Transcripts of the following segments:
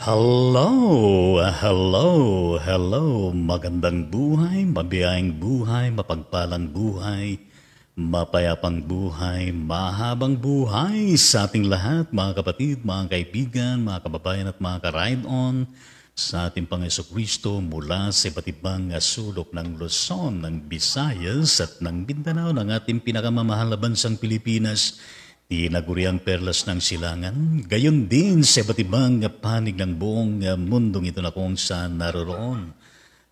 Hello. Magandang buhay, mabiyayang buhay, mapagpalang buhay, mapayapang buhay, mahabang buhay sa ating lahat, mga kapatid, mga kaibigan, mga kababayan at mga ka-ride-on sa ating Panginoon mula sa iba't ibang sulok ng Luzon, ng Visayas at ng Mindanao, ng ating pinakamamahal na bansang Pilipinas, tinaguriang perlas ng silangan, gayon din sa iba't ibang panig ng buong mundong ito na kung saan naroroon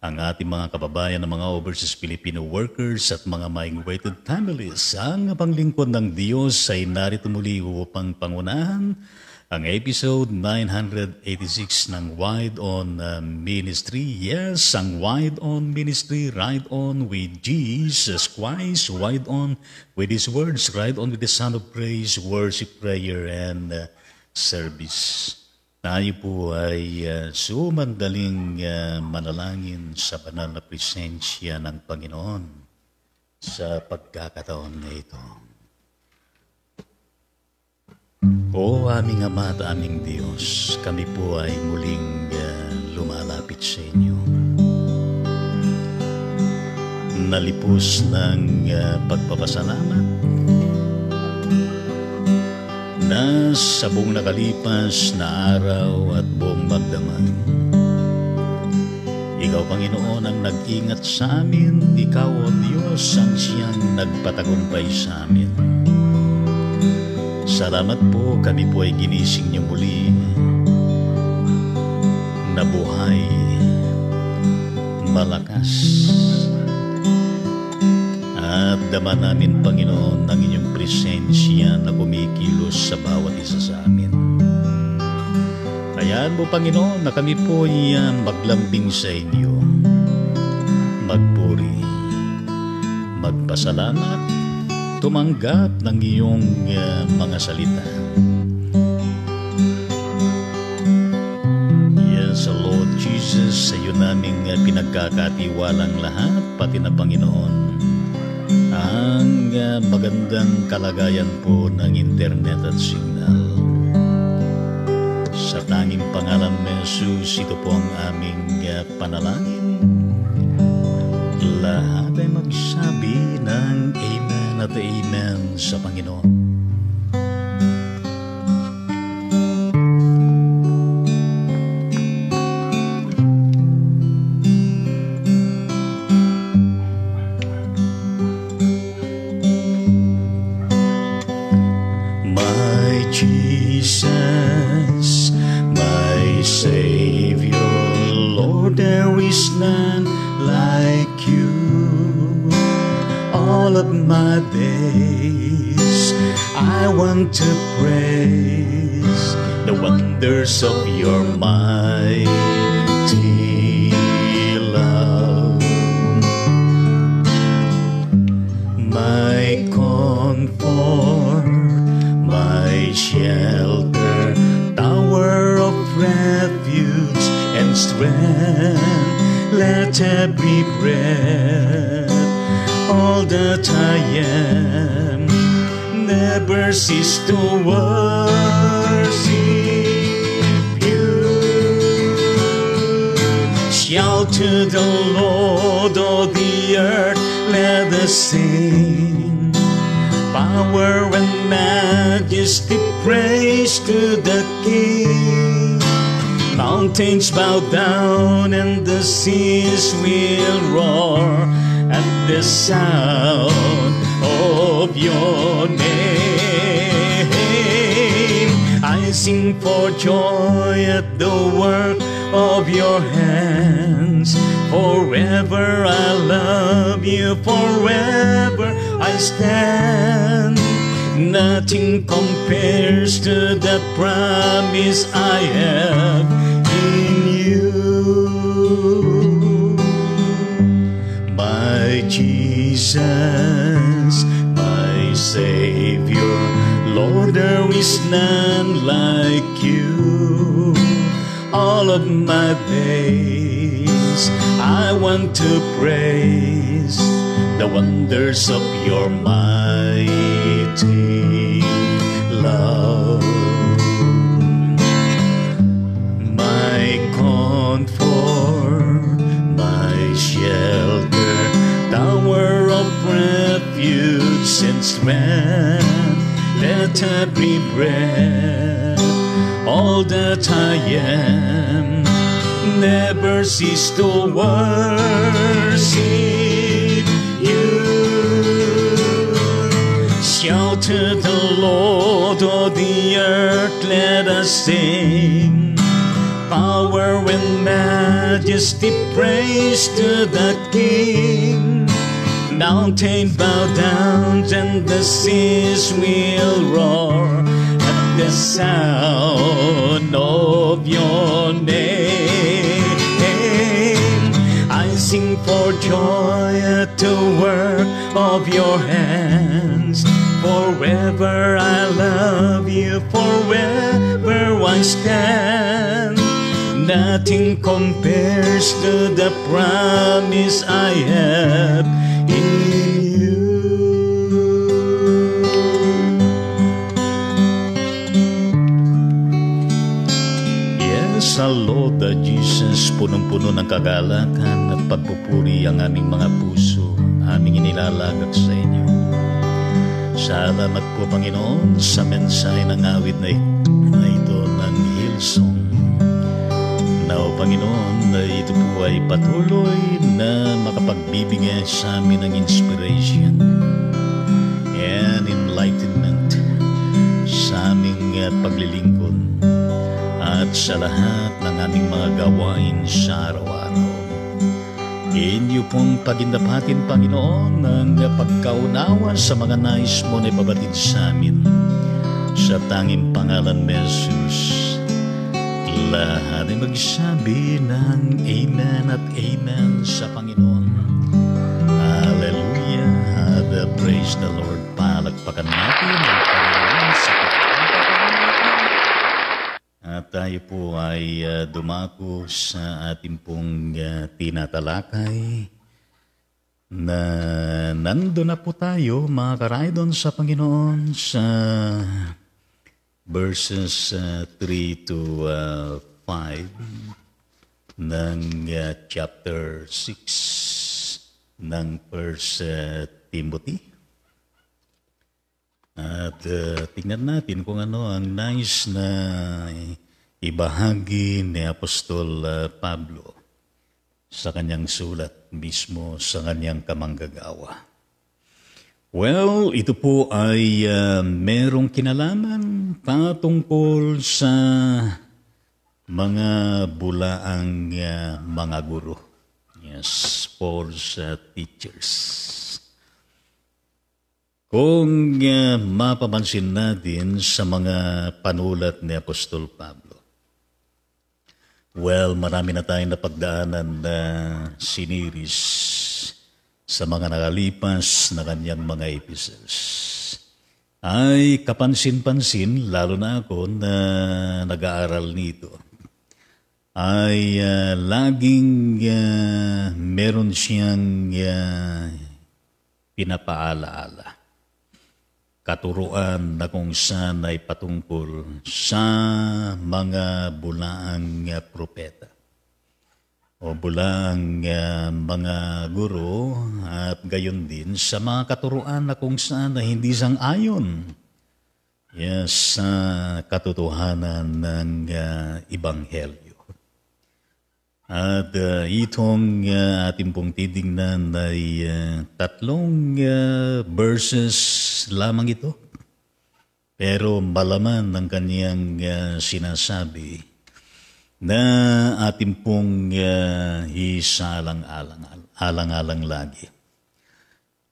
ang ating mga kababayan ng mga overseas Filipino workers at mga migrated families. Ang panglingkod ng Diyos ay narito muli upang pangunahan ang episode 986 ng Wide On Ministry. Yes, ang Wide On Ministry, Ride On with Jesus Christ, Wide On with His words, Ride On with the Son of Praise, worship, prayer, and service. Tayo po ay sumandaling manalangin sa banal na presensya ng Panginoon sa pagkakataon na ito. O aming Ama at aming Diyos, kami po ay muling lumalapit sa inyo. Nalipos ng pagpapasalamat na sa buong nakalipas na araw at buong magdamag. Ikaw, Panginoon, ang nag-ingat sa amin. Ikaw, O Diyos, ang siyang nagpatagumpay sa amin. Salamat po, kami po ay ginising niyo muli na buhay, malakas, at dama namin, Panginoon, ang inyong presensya na kumikilos sa bawat isa sa amin. Hayaan mo, Panginoon, na kami po ay maglambing sa inyo, magpuri, magpasalamat, tumanggap ng iyong mga salita. Yes, Lord Jesus, sa iyo naming pinagkakatiwalang lahat, pati na Panginoon, ang magandang kalagayan po ng internet at signal. Sa tanging pangalan ni Jesus, ito po ang aming panalangin. Lahat ay magsabi ng Amen at Amen sa Panginoon. My Jesus, my Savior, Lord, there is none like you. All of my days I want to praise the wonders of your mighty love. My comfort, my shelter, tower of refuge and strength, let every breath all that I am never cease to worship you. Shout to the Lord of the earth, let us sing. Power and majesty, praise to the King. Mountains bow down and the seas will roar at the sound of your name. I sing for joy at the work of your hands. Forever I love you, forever I stand. Nothing compares to the promise I have in you. My Jesus, my Savior, Lord, there is none like you. All of my days I want to praise the wonders of your mighty love. My peace and strength that every breath, all that I am, never cease to worship you. Shout to the Lord, oh the earth, let us sing. Power and majesty, praise to the King. Mountains bow down and the seas will roar at the sound of your name. I sing for joy at the work of your hands. Forever I love you, forever I stand. Nothing compares to the promise I have in you. Yes, our Lord Jesus, punong-puno ng kagalakan at pagpupuri ang aming mga puso, aming inilalagak sa inyo. Salamat po, Panginoon, sa mensahe ng awit na ito ng Hillsong. Now, Panginoon, na ito po ay patuloy na makapagbibigay sa amin ng inspiration and enlightenment sa aming paglilingkod at sa lahat ng aming mga gawain sa araw-araw. Inyo pong pagindapatin, Panginoon, ang pagkaunawa sa mga nais mo na ipabatid sa amin. Sa tanging pangalan ni Jesus, lahat ay magsabi ng Amen at Amen sa Panginoon. Hallelujah! Praise the Lord. Palakpakan natin ang Panginoon sa at tayo po ay dumako sa ating pong tinatalakay na nandun na po tayo, mga karaydon sa Panginoon, sa verses 3 to 5 ng chapter 6 ng 1 Timothy. At tingnan natin kung ano ang nais na ibahagi ni Apostol Pablo sa kanyang sulat mismo sa kanyang kamanggagawa. Well, ito po ay merong kinalaman patungkol sa mga bulaang mga guro. Yes, false teachers. Kung mapapansin natin sa mga panulat ni Apostol Pablo, well, marami na tayong napagdaanan na siniris sa mga nakalipas na kanyang mga epistles. Ay kapansin-pansin, lalo na ako na nag-aaral nito, ay laging meron siyang pinapaalaala. Katuruan na kung saan ay patungkol sa mga bulaang propeta o bulaang mga guro at gayon din sa mga katuruan na kung saan na hindi sang-ayon sa katotohanan ng Ebanghelyo. At itong ating pong titignan ay tatlong verses lamang ito. Pero malaman ng kanyang sinasabi na ating pong isalang-alang lagi.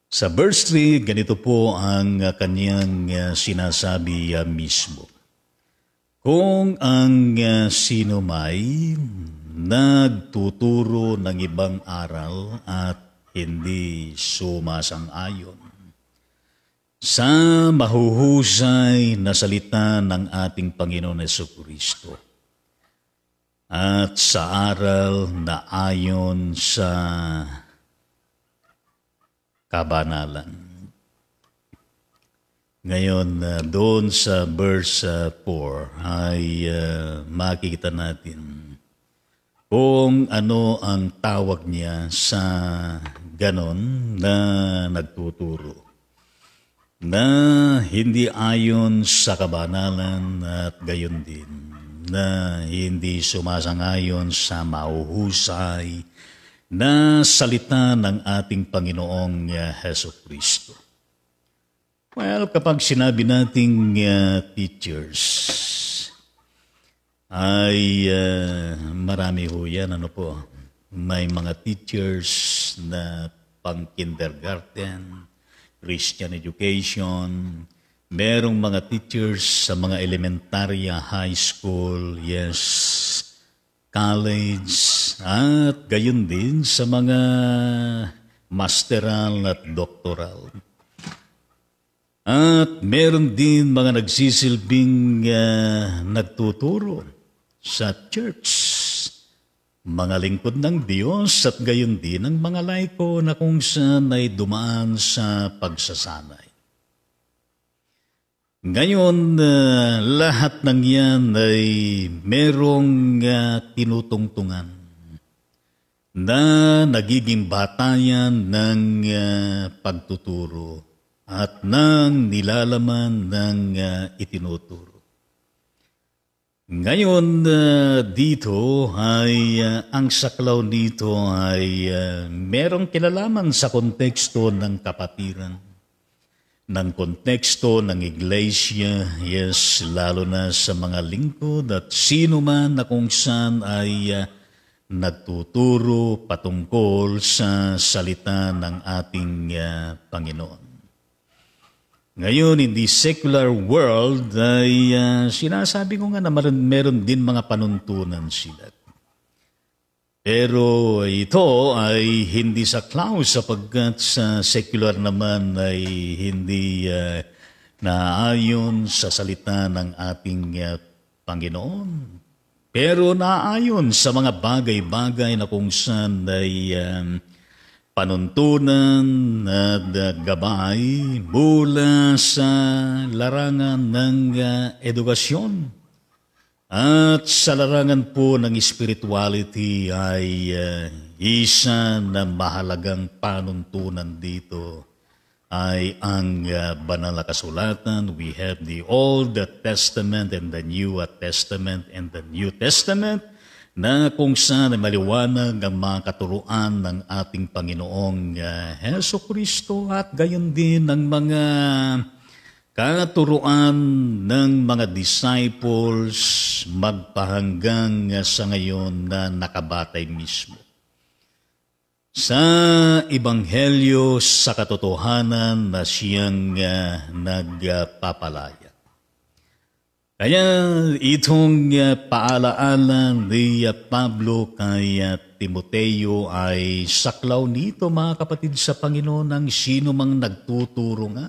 Sa verse 3, ganito po ang kanyang sinasabi mismo. Kung ang sino may nagtuturo ng ibang aral at hindi sumasang-ayon sa mahuhusay na salita ng ating Panginoon Jesucristo at sa aral na ayon sa kabanalan. Ngayon, doon sa verse 4 ay makikita natin kung ano ang tawag niya sa ganon na nagtuturo. na hindi ayon sa kabanalan at gayon din na hindi sumasangayon sa mahuhusay na salita ng ating Panginoong Hesukristo. Well, kapag sinabi nating teachers, ay marami ho yan, may mga teachers na pang-kindergarten, Christian education, merong mga teachers sa mga elementarya, high school, yes, college, at gayon din sa mga masteral at doctoral. At meron din mga nagsisilbing nagtuturo sa church, mga lingkod ng Diyos at gayon din ang mga laiko na kung saan ay dumaan sa pagsasanay. Ngayon, lahat ng yan ay merong tinutungtungan na nagiging batayan ng pagtuturo at ng nilalaman ng itinuturo. Ngayon, dito ay ang saklaw dito ay merong kinalaman sa konteksto ng kapatiran, ng konteksto ng iglesia, yes, lalo na sa mga lingkod at sino man na kung saan ay nagtuturo patungkol sa salita ng ating Panginoon. Ngayon, in the secular world, ay sinasabi ko nga na meron din mga panuntunan sila. Pero ito ay hindi saklaw sapagkat sa secular naman ay hindi naayon sa salita ng ating Panginoon. Pero naayon sa mga bagay-bagay na kung saan ay panuntunan at gabay mula sa larangan ng edukasyon. At sa larangan po ng spirituality ay isa na mahalagang panuntunan dito ay ang banal na kasulatan. We have the Old Testament and the New Testament and the New Testament na kung saan ay maliwanag ang mga katuruan ng ating Panginoong Hesukristo at gayon din ang mga katuruan ng mga disciples magpahanggang sa ngayon na nakabatay mismo sa Ebanghelyo sa katotohanan na siyang nagpapalaya. Kaya itong paalaala ni Pablo kay Timoteo ay saklaw nito, mga kapatid sa Panginoon, ng sino mang nagtuturo nga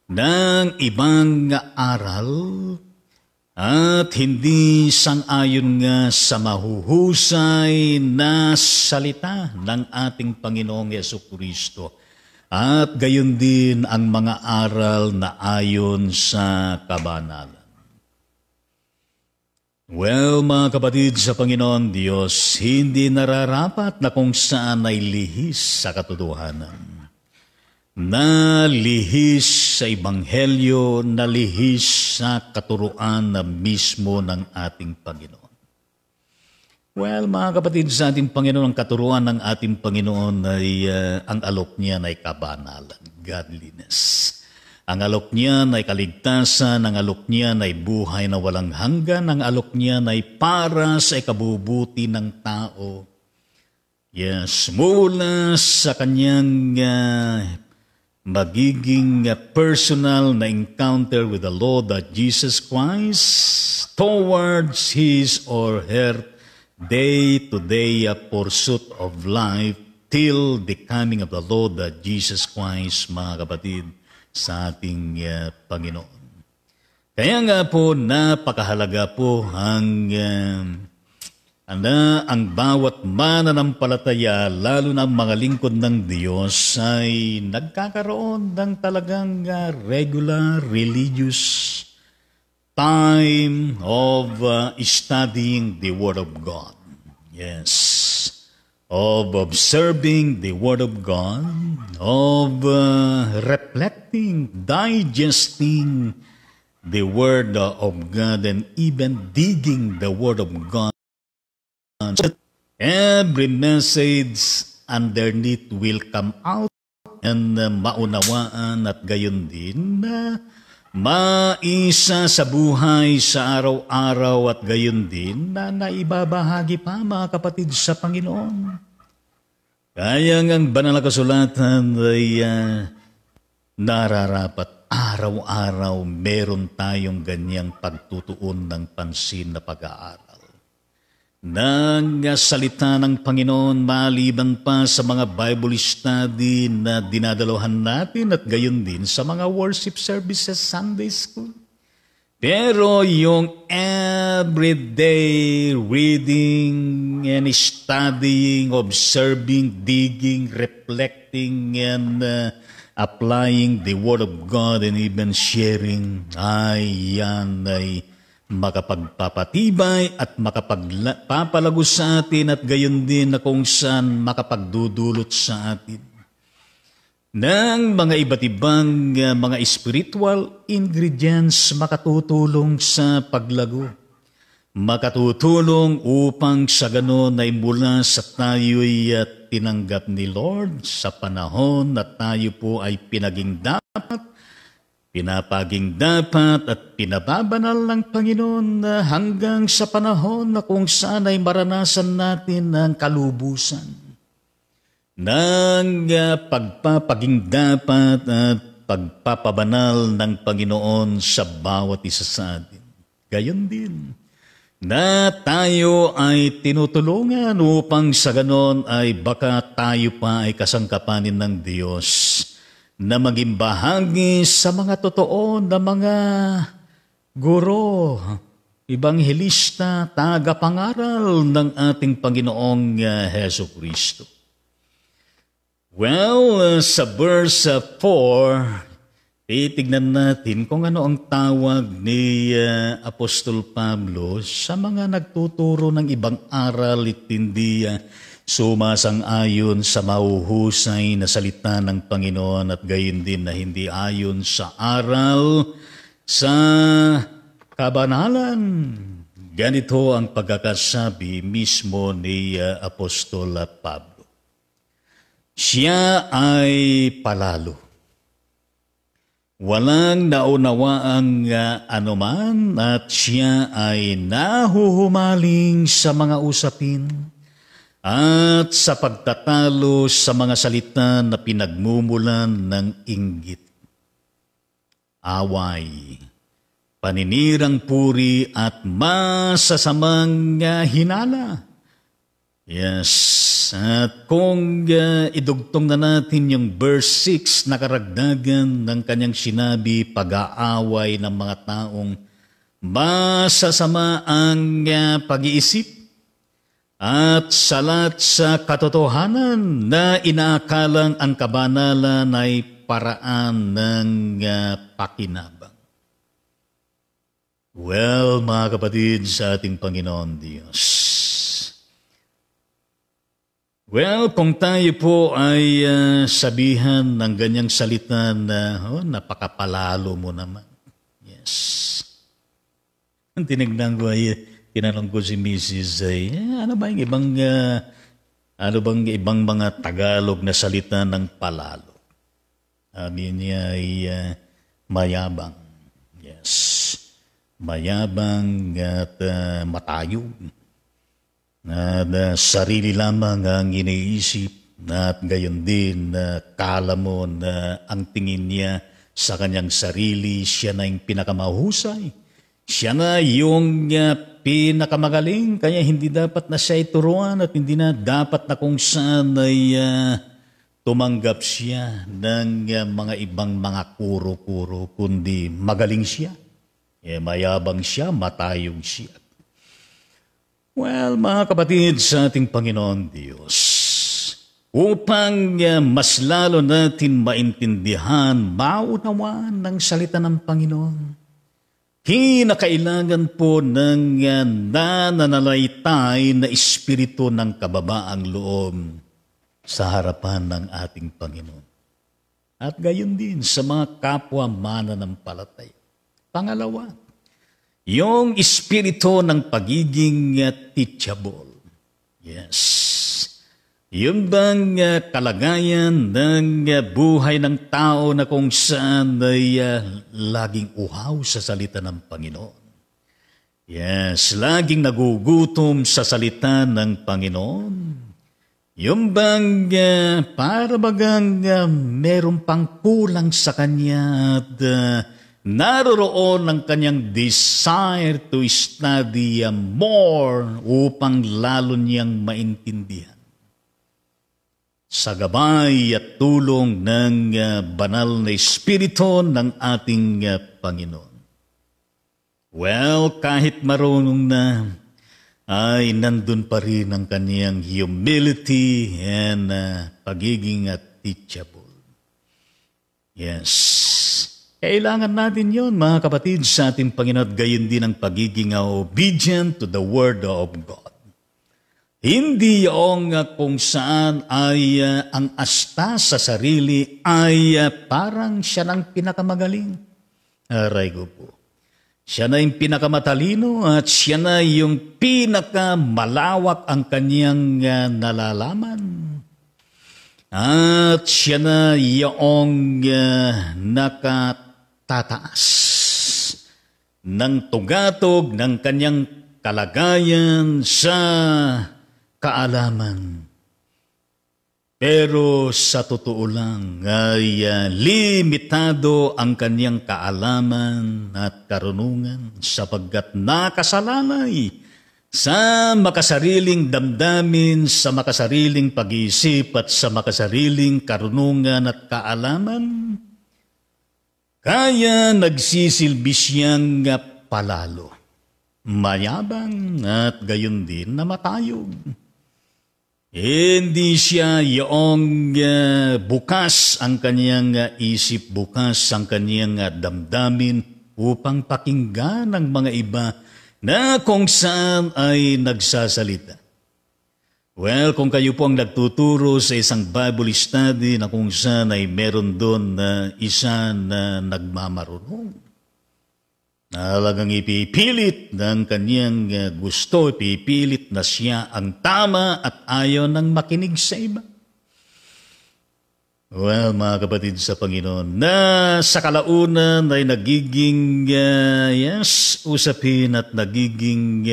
ng ibang aral at hindi sang-ayon nga sa mahuhusay na salita ng ating Panginoong Yesukristo at gayon din ang mga aral na ayon sa kabanalan. Well, mga kapatid sa Panginoon Diyos, hindi nararapat na kung saan ay lihis sa katotohanan, na lihis sa Ebanghelyo, na lihis sa katuruan na mismo ng ating Panginoon. Well, mga kapatid sa ating Panginoon, ang katuruan ng ating Panginoon ay ang alok niya ay kabanalan, godliness. Ang alok niya ay kaligtasan, ang alok niya ay buhay na walang hanggan, ang alok niya ay para sa ikabubuti ng tao. Yes, mula sa kanyang magiging personal na encounter with the Lord Jesus Christ towards his or her day-to-day pursuit of life till the coming of the Lord Jesus Christ, mga kapatid sa ating Panginoon. Kaya nga po, napakahalaga po ang bawat mananampalataya, lalo na ang mga lingkod ng Diyos, ay nagkakaroon ng talagang regular religious time of studying the Word of God. Yes. of observing the Word of God, of reflecting, digesting the Word of God, and even digging the Word of God. Every message underneath will come out and maunawaan at gayon din na maisa sa buhay sa araw-araw at gayon din na naibabahagi pa mga kapatid sa Panginoon. Kaya ang banal na kasulatan ay nararapat araw-araw meron tayong ganyang pagtutuon ng pansin na pag-aaral ng salita ng Panginoon maliban pa sa mga Bible study na dinadalohan natin at gayon din sa mga worship services, Sunday school. Pero yung everyday reading and studying, observing, digging, reflecting, and applying the Word of God and even sharing, yan ay makapagpapatibay at makapagpapalago sa atin at gayon din na kung saan makapagdudulot sa atin ng mga iba't ibang mga spiritual ingredients makatutulong sa paglago. Makatutulong upang sa ganon ay mula sa tayo'y tinanggap ni Lord sa panahon na tayo po ay pinaging dapat, pinapaging dapat at pinababanal ng Panginoon hanggang sa panahon na kung saan ay maranasan natin ang kalubusan ng pagpapaging dapat at pagpapabanal ng Panginoon sa bawat isa sa atin. Gayon din na tayo ay tinutulungan upang sa ganon ay baka tayo pa ay kasangkapanin ng Diyos na maging bahagi sa mga totoo na mga guro, ebanghelista, tagapangaral ng ating Panginoong Hesus Kristo. Well, sa verse 4, titignan natin kung ano ang tawag ni Apostol Pablo sa mga nagtuturo ng ibang aral at hindi sumasang-ayon sa mahuhusay na salita ng Panginoon at gayon din na hindi ayon sa aral sa kabanalan. Ganito ang pagkakasabi mismo ni Apostol Pablo. Siya ay palalo. Walang naunawaang anuman at siya ay nahuhumaling sa mga usapin at sa pagtatalo sa mga salita na pinagmumulan ng inggit, away, paninirang puri at masasamang hinala. Yes, at kung idugtong na natin yung verse 6 na karagdagan ng kanyang sinabi, pag-aaway ng mga taong masasama ang pag-iisip, at salat sa katotohanan na inaakalang ang kabanalan ay paraan ng pakinabang. Well, mga kapatid sa ating Panginoon Diyos. Well, kung tayo po ay sabihan ng ganyang salita na napakapalalo mo naman. Yes. Ang tinignan ko ay tinanong ko si Mrs. ay, ano bang ibang mga Tagalog na salita ng palalo? Sabi niya ay mayabang. Yes. Mayabang at matayog. Na sarili lamang ang iniisip at gayon din kala mo na ang tingin niya sa kanyang sarili, siya na yung pinakamahusay. Siya na yung pinakamagaling, kaya hindi dapat na siya ituruan at hindi na dapat na kung saan ay tumanggap siya ng mga ibang mga kuro-kuro, kundi magaling siya. Mayabang siya, matayog siya. Well, mga kapatid sa ating Panginoon Diyos, upang mas lalo natin maintindihan, maunawaan ng salita ng Panginoon, Kinakailangan po ng nananalaytay na espiritu ng kababaang loob sa harapan ng ating Panginoon. At gayon din sa mga kapwa mananampalataya. Pangalawa, yung espiritu ng pagiging teachable. Yes. Yung bang kalagayan ng buhay ng tao na kung saan ay laging uhaw sa salita ng Panginoon. Yes, laging nagugutom sa salita ng Panginoon. Yung bang para bagang meron pang kulang sa kanya at naroroon ang kanyang desire to study more upang lalo niyang maintindihan. Sa gabay at tulong ng banal na Espiritu ng ating Panginoon. Well, kahit marunong na, ay nandun pa rin ang kaniyang humility and pagiging teachable. Yes. Kailangan natin yon mga kapatid sa ating Panginoon at gayon din ang pagiging obedient to the Word of God. Hindi yung kung saan ay ang asta sa sarili ay parang siya ng pinakamagaling. Aray ko po. Siya na yung pinakamatalino at siya na yung pinakamalawak ang kanyang nalalaman. At siya na yung nakatataas ng tugatog ng kanyang kalagayan sa kaalaman. Pero sa totoo lang ay limitado ang kanyang kaalaman at karunungan sapagkat nakasalalay sa makasariling damdamin, sa makasariling pag-iisip at sa makasariling karunungan at kaalaman. Kaya nagsisilbi siyang palalo, mayabang at gayon din na matayog. Hindi siya yung bukas ang kanyang isip, bukas ang kanyang damdamin upang pakinggan ng mga iba na kung saan ay nagsasalita. Well, kung kayo po ang nagtuturo sa isang Bible study na kung saan ay meron doon na isa na nagmamarunong, talagang ipipilit ng kanyang gusto, ipipilit na siya ang tama at ayaw nang makinig sa iba. Well, mga kapatid sa Panginoon, na sa kalaunan ay nagiging, usapin at nagiging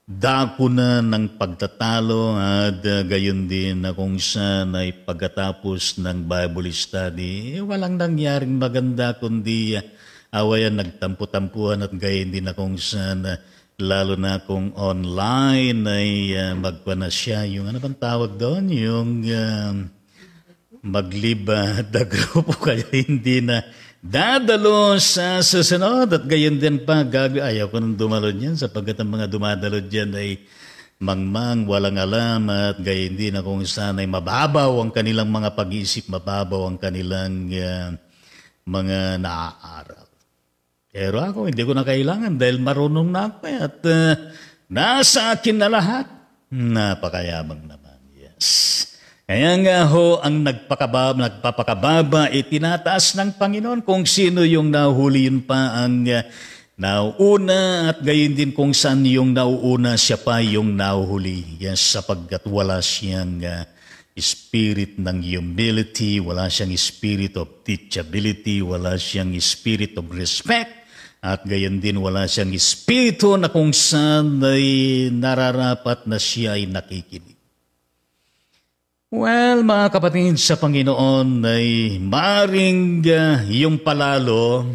dako na ng pagtatalo at gayon din na kung saan ay pagkatapos ng Bible study, walang nangyaring maganda kundi awayan nagtampo-tampuhan at gayon din na kung saan lalo na kung online ay magpana siya yung ano bang tawag doon? Yung magliba the group kaya hindi na dadalo sa susunod at gayon din pa ayaw ko nang dumalo niyan sapagkat ang mga dumadalo dyan ay mangmang, walang alam at gayon din na kung saan ay mababaw ang kanilang mga pag-iisip, mababaw ang kanilang mga naaaral. Pero ako, hindi ko na kailangan dahil marunong na ako at nasa akin na lahat. Napakayabang naman, yes. Kaya nga ho, ang nagpapakababa, itinataas ng Panginoon kung sino yung nahuli yun pa ang nauuna at gayon din kung saan yung nauuna siya pa yung nahuhuli. Yes, sapagkat wala siyang spirit ng humility, wala siyang spirit of teachability, wala siyang spirit of respect. At gayon din wala siyang espiritu na kung saan ay nararapat na siya ay nakikinig. Well, mga kapatid sa Panginoon ay maring yung palalo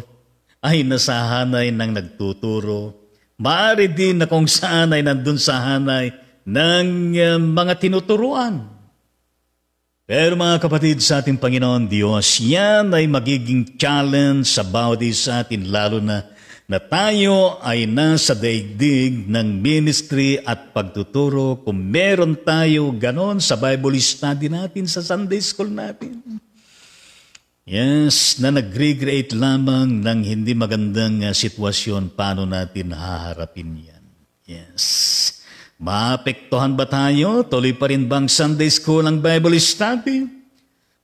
ay nasa hanay ng nagtuturo. Maaari din na kung saan ay nandun sa hanay ng mga tinuturuan. Pero mga kapatid sa ating Panginoon Diyos, yan ay magiging challenge sa bawat isa atin lalo na tayo ay nasa daigdig ng ministry at pagtuturo kung meron tayo ganon sa Bible study natin, sa Sunday school natin. Yes, na nag-recreate lamang ng hindi magandang sitwasyon, paano natin haharapin yan? Yes. Maapektuhan ba tayo? Tuloy pa rin bang Sunday School ang Bible Study?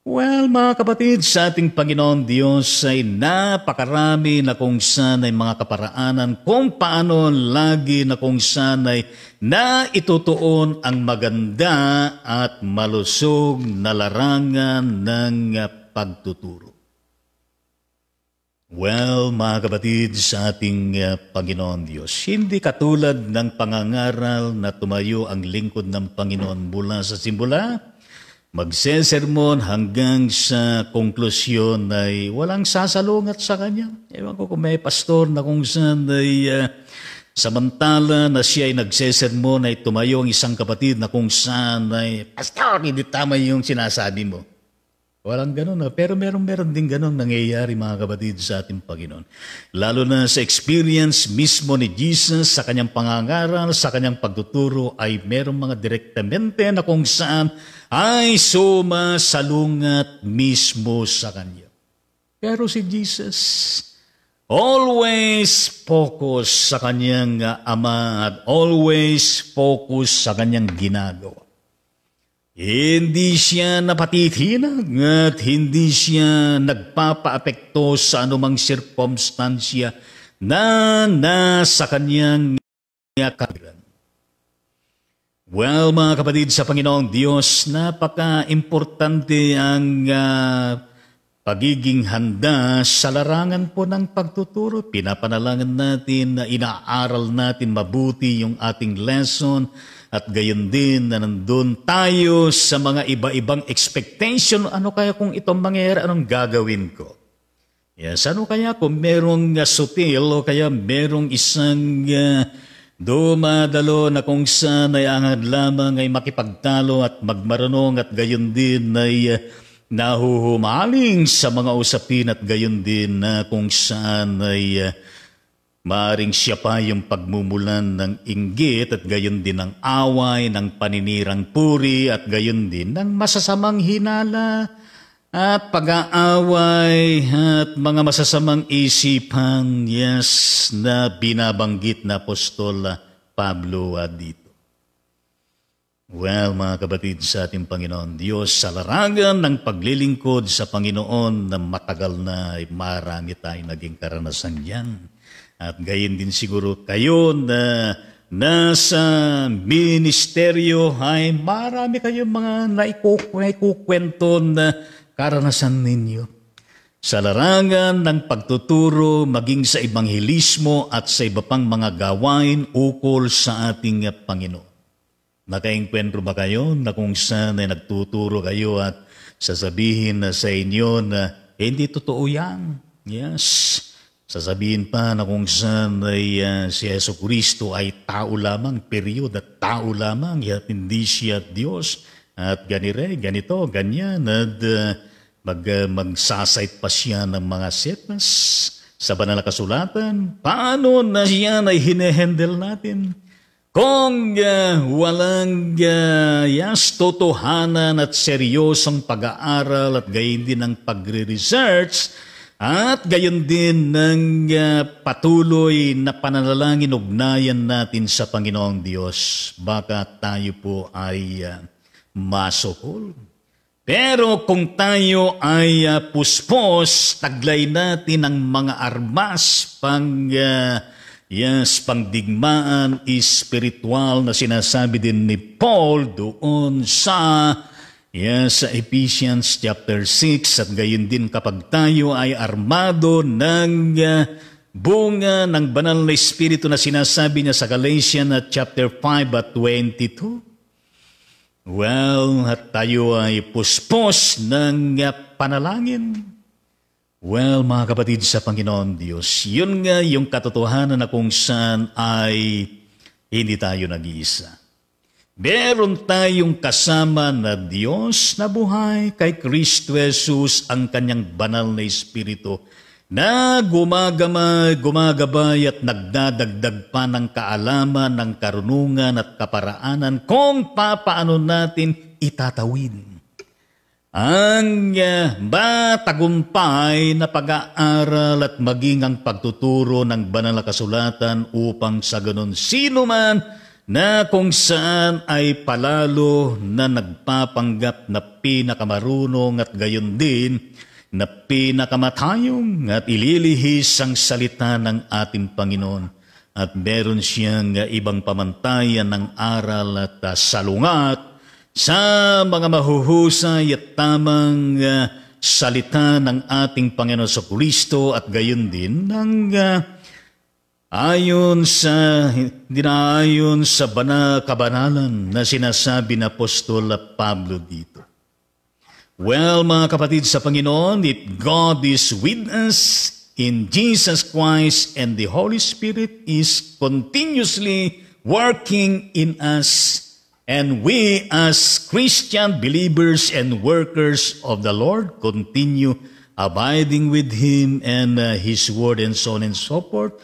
Well, mga kapatid, sa ating Panginoon Diyos ay napakarami na kung saan ay mga kaparaanan, kung paano lagi na kung saan ay naitutuon ang maganda at malusog na larangan ng pagtuturo. Well, mga kapatid, sa ating Panginoon Diyos, hindi katulad ng pangangaral na tumayo ang lingkod ng Panginoon mula sa simula, magsesermon hanggang sa konklusyon ay walang sasalungat sa kanya. Ewan ko kung may pastor na kung saan ay samantala na siya ay nagsesermon ay tumayo ang isang kapatid na kung saan ay, Pastor, hindi tama yung sinasabi mo. Walang ganun. Pero meron din ganun nangyayari, mga kapatid, sa ating Panginoon. Lalo na sa experience mismo ni Jesus sa kanyang pangangaral, sa kanyang pagtuturo ay merong mga direktamente na kung saan ay sumasalungat mismo sa kanya. Pero si Jesus always focus sa kanyang Ama at always focus sa kanyang ginagawa. Hindi siya napatitinag at hindi siya nagpapaapekto sa anumang sirkumstansya na nasa kanyang kapaligiran. Well, mga kapatid sa Panginoong Diyos, napaka-importante ang pagiging handa sa larangan po ng pagtuturo. Pinapanalangan natin na inaaral natin mabuti yung ating lesson at gayon din na nandun tayo sa mga iba-ibang expectation. Ano kaya kung itong mangyayari, anong gagawin ko? Yes, ano kaya kung merong sutil o kaya merong isang dumadalo na kung saan ay angad lamang ay makipagtalo at magmarunong at gayon din ay nahuhumaling sa mga usapin at gayon din na kung saan ay maaring siya pa yung pagmumulan ng inggit at gayon din ng away, ng paninirang puri at gayon din ng masasamang hinala at pag-aaway at mga masasamang isipan, yes, na binabanggit na Apostol Pablo dito. Well, mga kapatid sa ating Panginoon Diyos, sa larangan ng paglilingkod sa Panginoon na matagal na ay marami tayong naging karanasan yan. At gayon din siguro kayo na nasa ministeryo ay marami kayong mga naikukwento na karanasan ninyo. Sa larangan ng pagtuturo, maging sa ebanghelismo at sa iba pang mga gawain ukol sa ating Panginoon. Nakaengkwentro ba kayo na kung saan ay nagtuturo kayo at sasabihin na sa inyo na hindi totoo yan? Yes. Sasabihin pa na kung saan ay si Jesucristo ay tao lamang, period, at tao lamang, at hindi siya Diyos. At ganito, ganyan, at magsasite pa siya ng mga setnas sa banal na kasulatan. Paano na yan ay hinehandle natin? Kung walang totohanan at seryosong pag-aaral at gayon din ang pagre-research, at gayon din ng patuloy na pananalangin ugnayan natin sa Panginoong Diyos, baka tayo po ay masukol. Pero kung tayo ay puspos, taglay natin ang mga armas pangdigmaan espiritual na sinasabi din ni Paul doon sa Ephesians chapter 6, at gayon din kapag tayo ay armado ng bunga ng banal na Espiritu na sinasabi niya sa Galatians chapter 5 at 22. Well, at tayo ay puspos ng panalangin. Well, mga kapatid sa Panginoon Diyos, yun nga yung katotohanan na kung saan ay hindi tayo nag-iisa. Meron tayong kasama na Diyos na buhay, kay Kristo Jesus ang kanyang banal na Espiritu na gumagabay at nagdadagdag pa ng kaalaman, ng karunungan at kaparaanan kung paano natin itatawid ang matagumpay na pag-aaral at maging ang pagtuturo ng banal na kasulatan upang sa ganon sino man na kung saan ay palalo na nagpapanggap na pinakamarunong at gayon din na pinakamatayong at ililihis ang salita ng ating Panginoon at meron siyang ibang pamantayan ng aral at salungat sa mga mahuhusay at tamang salita ng ating Panginoon sa Kristo at gayon din ng ayon sa kabanalan na sinasabi ng Apostol Pablo dito. Well, mga kapatid sa Panginoon, if God is with us in Jesus Christ and the Holy Spirit is continuously working in us, and we as Christian believers and workers of the Lord continue abiding with Him and His Word and so on and so forth,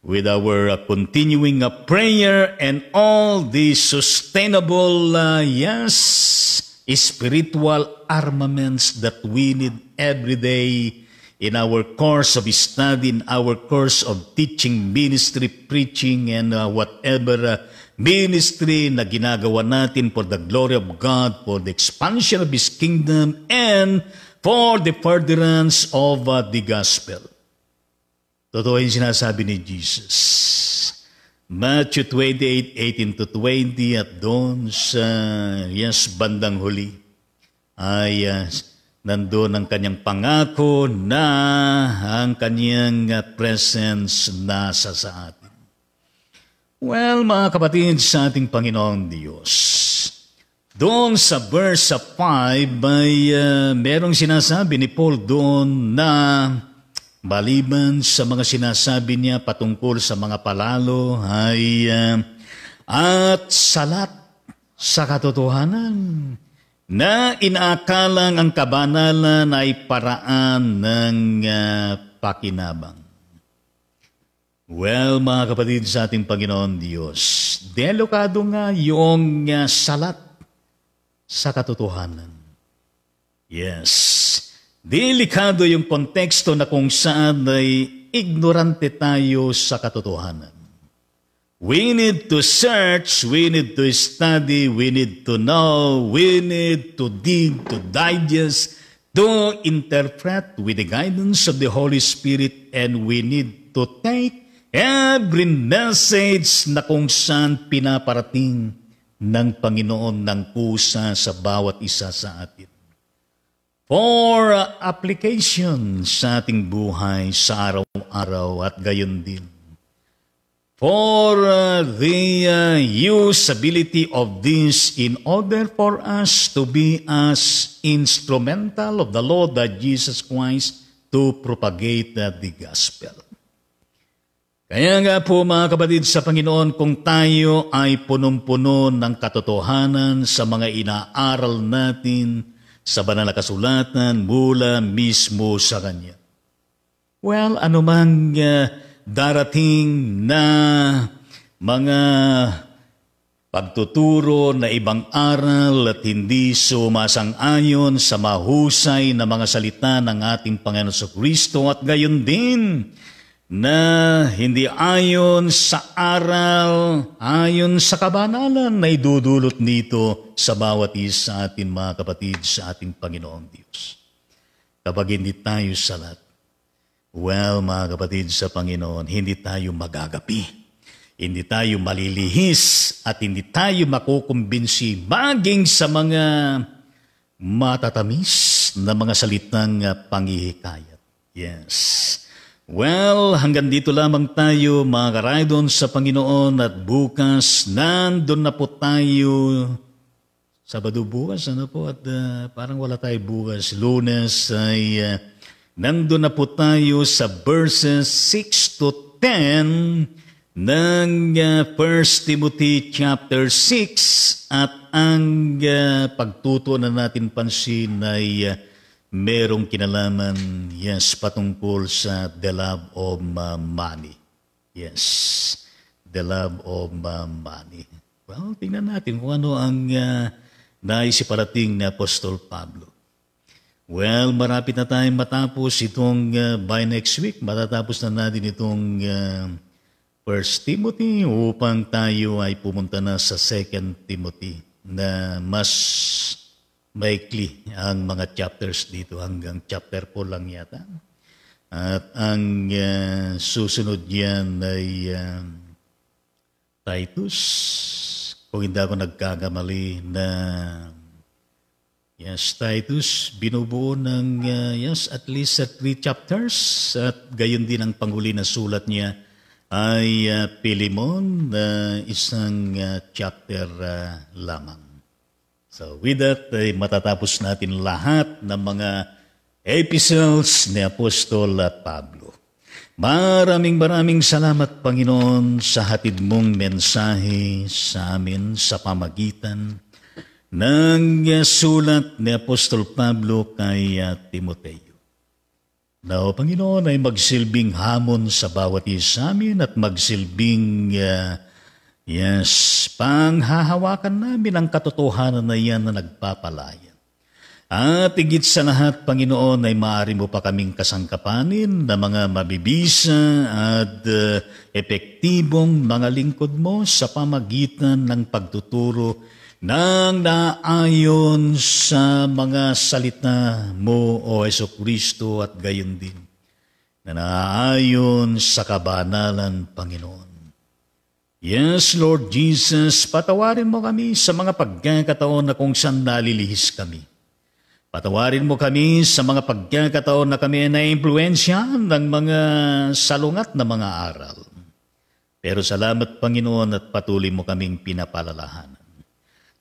with our continuing prayer and all the sustainable, spiritual armaments that we need every day in our course of study, in our course of teaching, ministry, preaching, and whatever ministry na ginagawa natin for the glory of God, for the expansion of His kingdom, and for the furtherance of the gospel. Totoo yung sinasabi ni Jesus. Matthew 28:18-20 at doon sa bandang huli ay nandoon ang kanyang pangako na ang kanyang presence nasa sa atin. Well, mga kapatid sa ating Panginoong Diyos, doon sa verse 5 ay merong sinasabi ni Paul doon na maliban sa mga sinasabi niya patungkol sa mga palalo ay at salat sa katotohanan na inaakalang ang kabanalan ay paraan ng pakinabang. Well, mga kapatid sa ating Panginoon Diyos, delikado nga yung salat sa katotohanan. Yes, delikado yung konteksto na kung saan ay ignorante tayo sa katotohanan. We need to search, we need to study, we need to know, we need to dig, to digest, to interpret with the guidance of the Holy Spirit, and we need to take every message na kung saan pinaparating ng Panginoon ng kusa sa bawat isa sa atin. For application sa ating buhay sa araw-araw at gayon din. For the usability of this in order for us to be as instrumental of the Lord Jesus Christ to propagate the gospel. Kaya nga po mga kapatid sa Panginoon, kung tayo ay punong-puno ng katotohanan sa mga inaaral natin sa banal na kasulatan mula mismo sa Kanya. Well, anumang darating na mga pagtuturo na ibang aral at hindi sumasang-ayon sa mahusay na mga salita ng ating Panginoon Kristo at gayon din na hindi ayon sa aral, ayon sa kabanalan na idudulot nito sa bawat isa atin mga kapatid sa ating Panginoong Diyos. Kapag hindi tayo salat, well mga kapatid sa Panginoon, hindi tayo magagapi, hindi tayo malilihis at hindi tayo makukumbinsi maging sa mga matatamis na mga salitang panghihikayat. Yes. Well, hanggang dito lamang tayo mga karaydon sa Panginoon at bukas nandun na po tayo. Sabado bukas, ano po? At parang wala tayo bukas. Lunes ay nandun na po tayo sa verses 6 to 10 ng 1 Timothy chapter 6 at ang pagtuto na natin pansin ay merong kinalaman, yes, patungkol sa the love of money. Yes, the love of money. Well, tingnan natin kung ano ang naisiparating ni Apostol Pablo. Well, marapit na tayong matapos itong by next week. Matatapos na natin itong First Timothy upang tayo ay pumunta na sa Second Timothy na mas maikli ang mga chapters dito hanggang chapter 4 lang yata. At ang susunod yan ay Titus, kung hindi ako nagkakamali na Titus, binubuo ng at least 3 chapters at gayon din ang panghuli na sulat niya ay Pilemon na isang chapter lamang. So with that, ay matatapos natin lahat ng mga epistles ni Apostol Pablo. Maraming salamat, Panginoon, sa hatid mong mensahe sa amin sa pamagitan ng sulat ni Apostol Pablo kay Timoteo. Na, Panginoon, ay magsilbing hamon sa bawat isa amin at magsilbing panghahawakan namin ang katotohanan na yan na nagpapalaya. At higit sa lahat, Panginoon, ay maaari mo pa kaming kasangkapanin na mga mabibisa at epektibong mga lingkod mo sa pamagitan ng pagtuturo nang naayon sa mga salita mo, O Jesucristo, at gayon din na naayon sa kabanalan, Panginoon. Yes, Lord Jesus, patawarin mo kami sa mga pagkakataon na kung saan nalilihis kami. Patawarin mo kami sa mga pagkakataon na kami na-impluensyahan ng mga salungat na mga aral. Pero salamat, Panginoon, at patuloy mo kaming pinapalalahanan.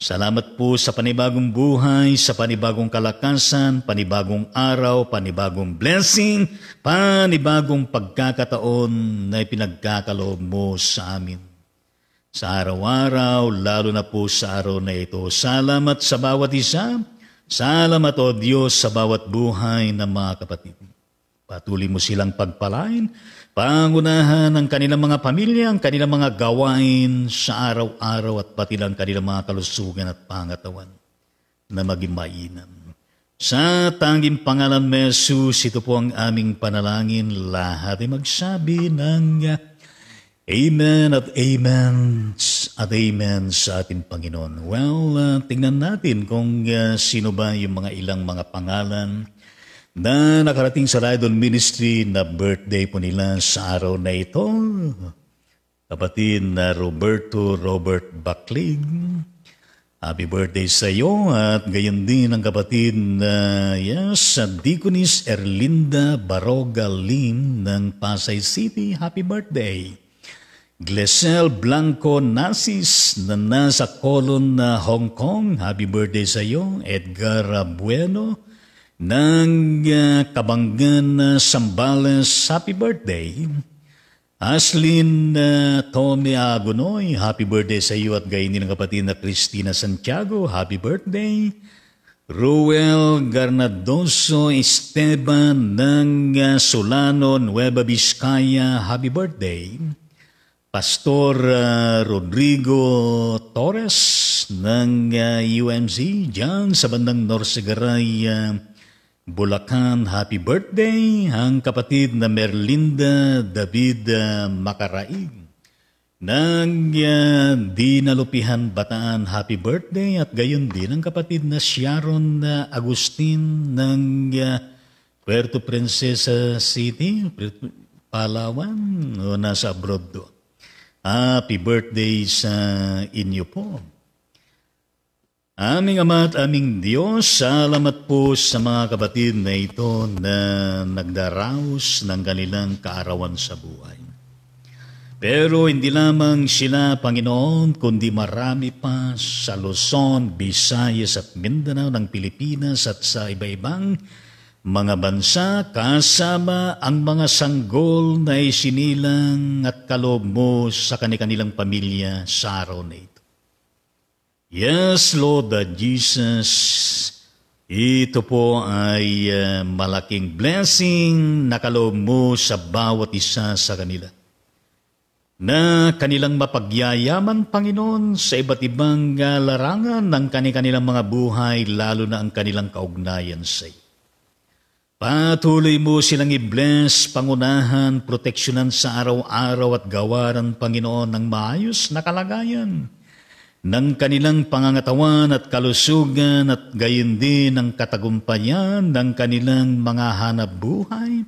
Salamat po sa panibagong buhay, sa panibagong kalakasan, panibagong araw, panibagong blessing, panibagong pagkakataon na ipinagkakaloob mo sa amin. Sa araw-araw, lalo na po sa araw na ito, salamat sa bawat isa. Salamat, O Diyos, sa bawat buhay ng mga kapatid. Patuloy mo silang pagpalain, pangunahan ang kanilang mga pamilya, ang kanilang mga gawain sa araw-araw at pati lang kanilang mga kalusugan at pangatawan na maging mainam. Sa tanging pangalan ni Jesus, ito po ang aming panalangin. Lahat ay magsabi ng Amen at Amen at Amen sa ating Panginoon. Well, tingnan natin kung sino ba yung mga ilang mga pangalan na nakarating sa Rydon Ministry na birthday po nila sa araw na ito. Kapatid na Robert Baclig, happy birthday sa iyo. At gayon din ang kapatid na Deaconess Erlinda Baroga Lim ng Pasay City, happy birthday. Glesel Blanco Nasis na nasa Colon na Hong Kong, happy birthday sa iyo. Edgar Bueno ng Kabanggan Sambales, happy birthday. Aslin Tommy Agonoy, happy birthday sa iyo at gayon din ang kapatid na Cristina Santiago, happy birthday. Ruel Garnadoso Esteban ng Solano, Nueva Vizcaya, happy birthday. Pastor Rodrigo Torres ng UMC dyan sa bandang Norsagaray, Bulacan, happy birthday. Ang kapatid na Merlinda David Makaraig ng Dinalupihan, Bataan, happy birthday. At gayon din ang kapatid na Sharon Agustin ng Puerto Princesa City, Palawan, o nasa abroad do. Happy birthday sa inyo po. Aming Ama at aming Diyos, salamat po sa mga kapatid na ito na nagdaraos ng kanilang kaarawan sa buhay. Pero hindi lamang sila, Panginoon, kundi marami pa sa Luzon, Visayas at Mindanao ng Pilipinas at sa iba-ibang mga bansa, kasama ang mga sanggol na isinilang at kaloob mo sa kanilang pamilya sa araw na ito. Yes, Lord Jesus, ito po ay malaking blessing na kaloob mo sa bawat isa sa kanila. Na kanilang mapagyayaman, Panginoon, sa iba't ibang larangan ng kanilang mga buhay, lalo na ang kanilang kaugnayan sa iyo. Patuloy mo silang i-bless, pangunahan, proteksyonan sa araw-araw at gawaran, Panginoon, ng maayos na kalagayan ng kanilang pangangatawan at kalusugan at gayon din ang katagumpayan ng kanilang mga hanap buhay.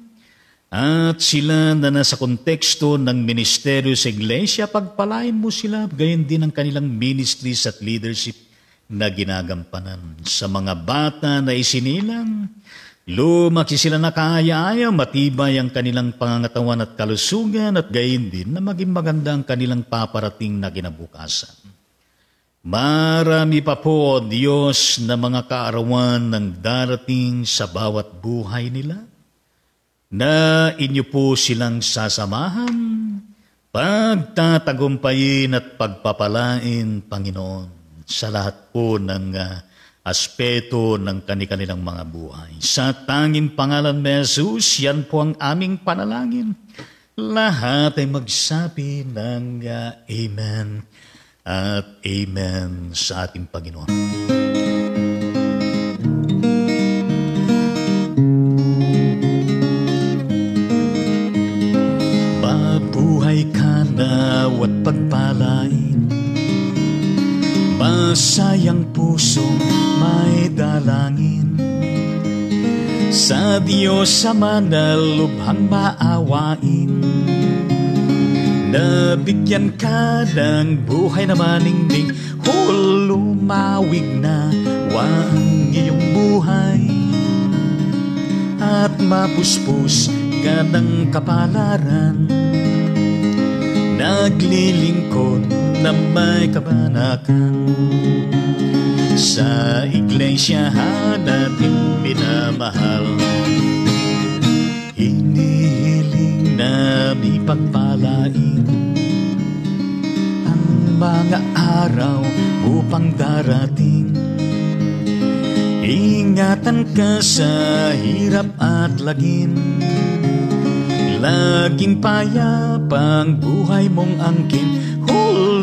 At sila na nasa konteksto ng ministeryo sa iglesia, pagpalain mo sila, gayon din ang kanilang ministries at leadership na ginagampanan. Sa mga bata na isinilang, lumaki sila na kaaya-aya, matibay ang kanilang pangangatawan at kalusugan at gayon din na maging maganda ang kanilang paparating na kinabukasan. Marami pa po, O Diyos, na mga kaarawan ng darating sa bawat buhay nila, na inyo po silang sasamahan, pagtatagumpayin at pagpapalain, Panginoon, sa lahat po ng aspeto ng kanilang mga buhay. Sa tanging pangalan ni Jesus, yan po ang aming panalangin. Lahat ay magsabi ng Amen at Amen sa ating Panginoon. Mabuhay ka nawat pagpalain, masayang pusong may dalangin, sa Diyos Ama na lubhang maawain, nabigyan ka ng buhay na maningning, lumawig na ang iyong buhay, at mapuspos ka ng kapalaran, naglilingkod na may kabanakan. Sa iglesia natin minamahal, hinihiling na ipagpalain ang mga araw upang darating. Ingatan ka sa hirap at lagim, laging payapang buhay mong angkin,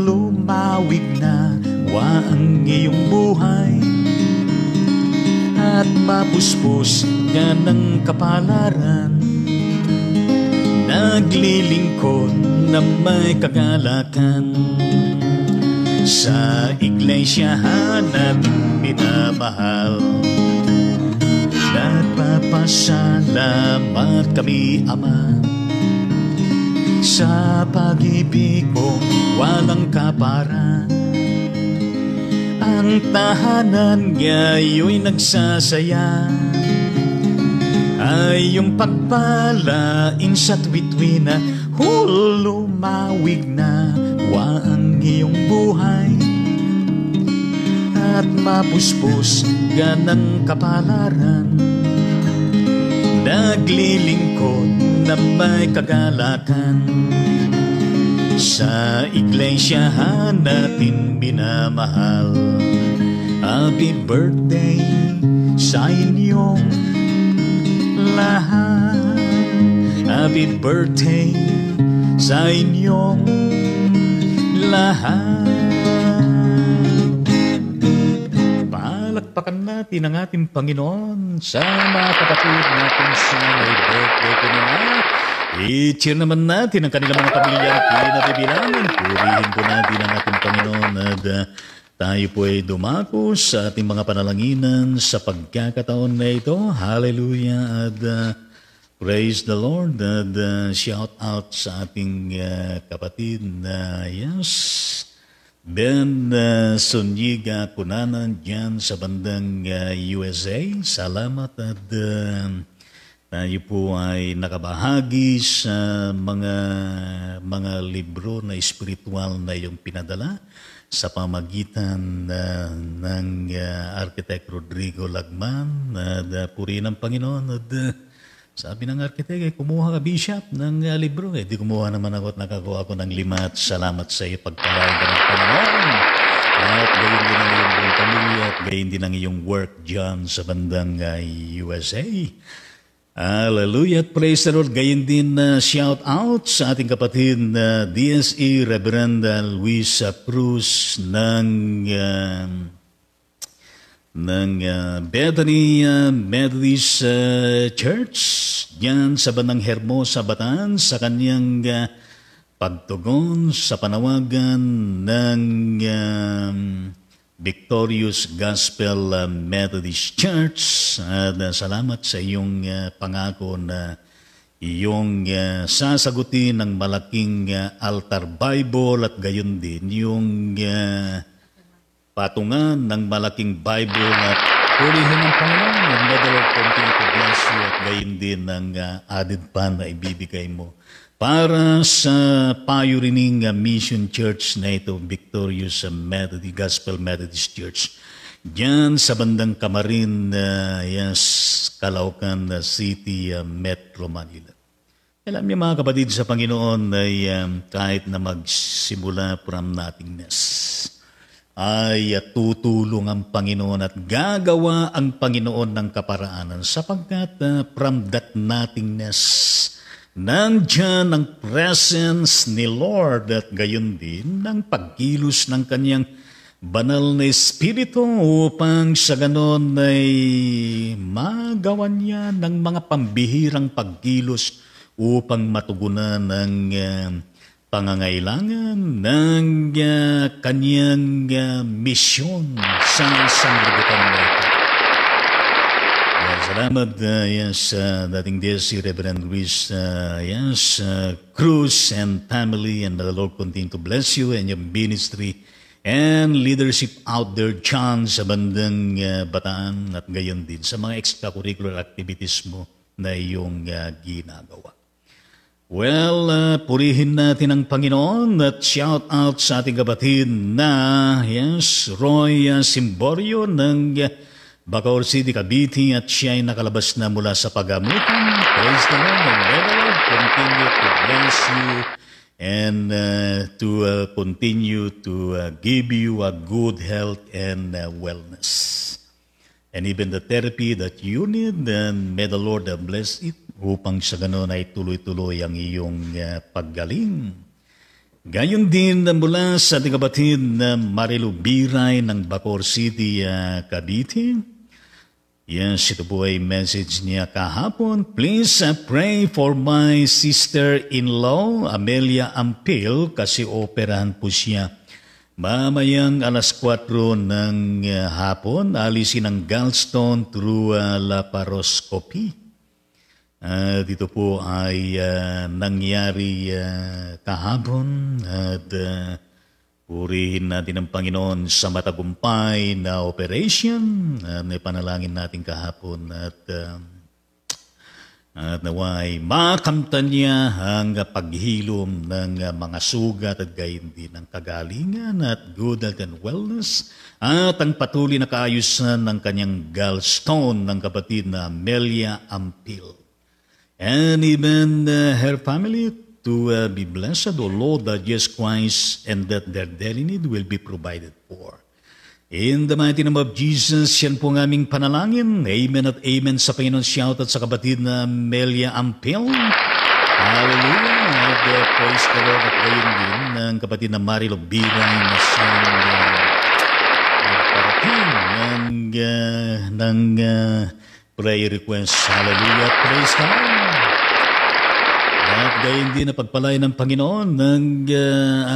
lumawig na ang iyong buhay, at mapuspos ka ng kapalaran, naglilingkod na may kagalakan. Sa iglesia natin minamahal, nagpapasalamat kami, Ama, sa pag-ibig mo walang kapara. Ang tahanan ngayon'y nagsasaya, ay yung pagpalain sa tuwid-tuwi na lumawig na ang iyong buhay, at mapuspos ka ng kapalaran, naglilingkod na may kagalakan. Sa iglesia natin minamahal, happy birthday sa inyong lahat, happy birthday sa inyong lahat. Palakpakan natin ang ating Panginoon sa mga kapatid natin sa may birthday ko nila. I-cheer naman natin ang kanilang mga pamilyang pinatibilangan. Purihin po natin ang ating Panginoon at tayo po ay dumako sa ating mga panalanginan sa pagkakataon na ito. Hallelujah! At praise the Lord. At shout out sa ating kapatid na Ben Sonyiga Kunanan dyan sa bandang USA. Salamat at tayo po ay nakabahagi sa mga libro na espiritual na iyong pinadala sa pamagitan ng Architect Rodrigo Lagman. Purihin ang Panginoon. Sabi ng architect, kumuha ka, Bishop, ng libro. Di kumuha naman ako at nakakuha ako ng 5 at salamat sa iyo pagpalain ka ng Panginoon. At gayon din ang iyong buong pamilya at gayon din ang iyong work dyan sa bandang USA. Hallelujah at praise the Lord. Gayon din shout out sa ating kapatid na DSE Reverend Luisa Cruz ng ng Bethany Methodist Church diyan sa Bandang Hermosa, Bataan sa kanyang pagtugon sa panawagan ng Victorious Gospel Methodist Church. At salamat sa iyong pangako na iyong sasagutin ng malaking altar Bible at gayon din yung patungan ng malaking Bible at purihin ng Panginoon. And may the Lord continue to bless you at gayon din ng added pa na ibibigay mo para sa pioneering mission church na ito, Victorious Methodist Gospel Methodist Church. Diyan sa bandang Camarin, Calaucan City, Metro Manila. Alam niyo mga kapatid sa Panginoon ay kahit na magsimula from nothingness, ay tutulong ang Panginoon at gagawa ang Panginoon ng kaparaanan sapagkat from that nothingness, nandiyan ang presence ni Lord at gayon din ng pagkilos ng kanyang banal na Espiritu upang sa ganon ay magawan niya ng mga pambihirang pagkilos upang matugunan ang pangangailangan ng kanyang misyon sa sanglibutan na ito. Salamat sa dating dear si Reverend Luis Cruz and family, and may the Lord continue to bless you and your ministry and leadership out there dyan sa bandang Bataan at gayon din sa mga extracurricular activities mo na iyong ginagawa. Well, purihin natin ang Panginoon at shout out sa ating kapatid na Roy Simborio ng Bacoor City, Cavite, at siya ay nakalabas na mula sa pagamutan. Praise the Lord, and may the Lord continue to bless you and to continue to give you a good health and wellness. And even the therapy that you need, then may the Lord bless it upang sa ganon ay tuloy-tuloy ang iyong paggaling. Gayon din mula sa ating kapatid na Marilu Biray ng Bacoor City, Cavite. Yes, ito po ay message niya kahapon. Please pray for my sister-in-law, Amelia Ampil, kasi operahan po siya. Mamayang alas 4 ng hapon, alisin ang gallstone through laparoscopy. Dito po ay nangyari kahapon at purihin natin ang Panginoon sa matagumpay na operation. May panalangin natin kahapon at naway makamtan niya ang paghilom ng mga sugat at gayon din ang kagalingan at good health and wellness at ang patuloy na kaayusan ng kanyang gallstone ng kapatid na Amelia Ampil. And even her family to be blessed, O Lord, that Jesus Christ, and that their daily need will be provided for. In the mighty name of Jesus, yan po ang aming panalangin. Amen at amen sa Panginoon. Shout at sa kapatid na Amelia Ampil. Hallelujah. And praise the Lord at gayon din ng kapatid na Marilu Biray na siyang parating ng prayer request. Hallelujah. Praise God. At gayon din na pagpalay ng Panginoon ng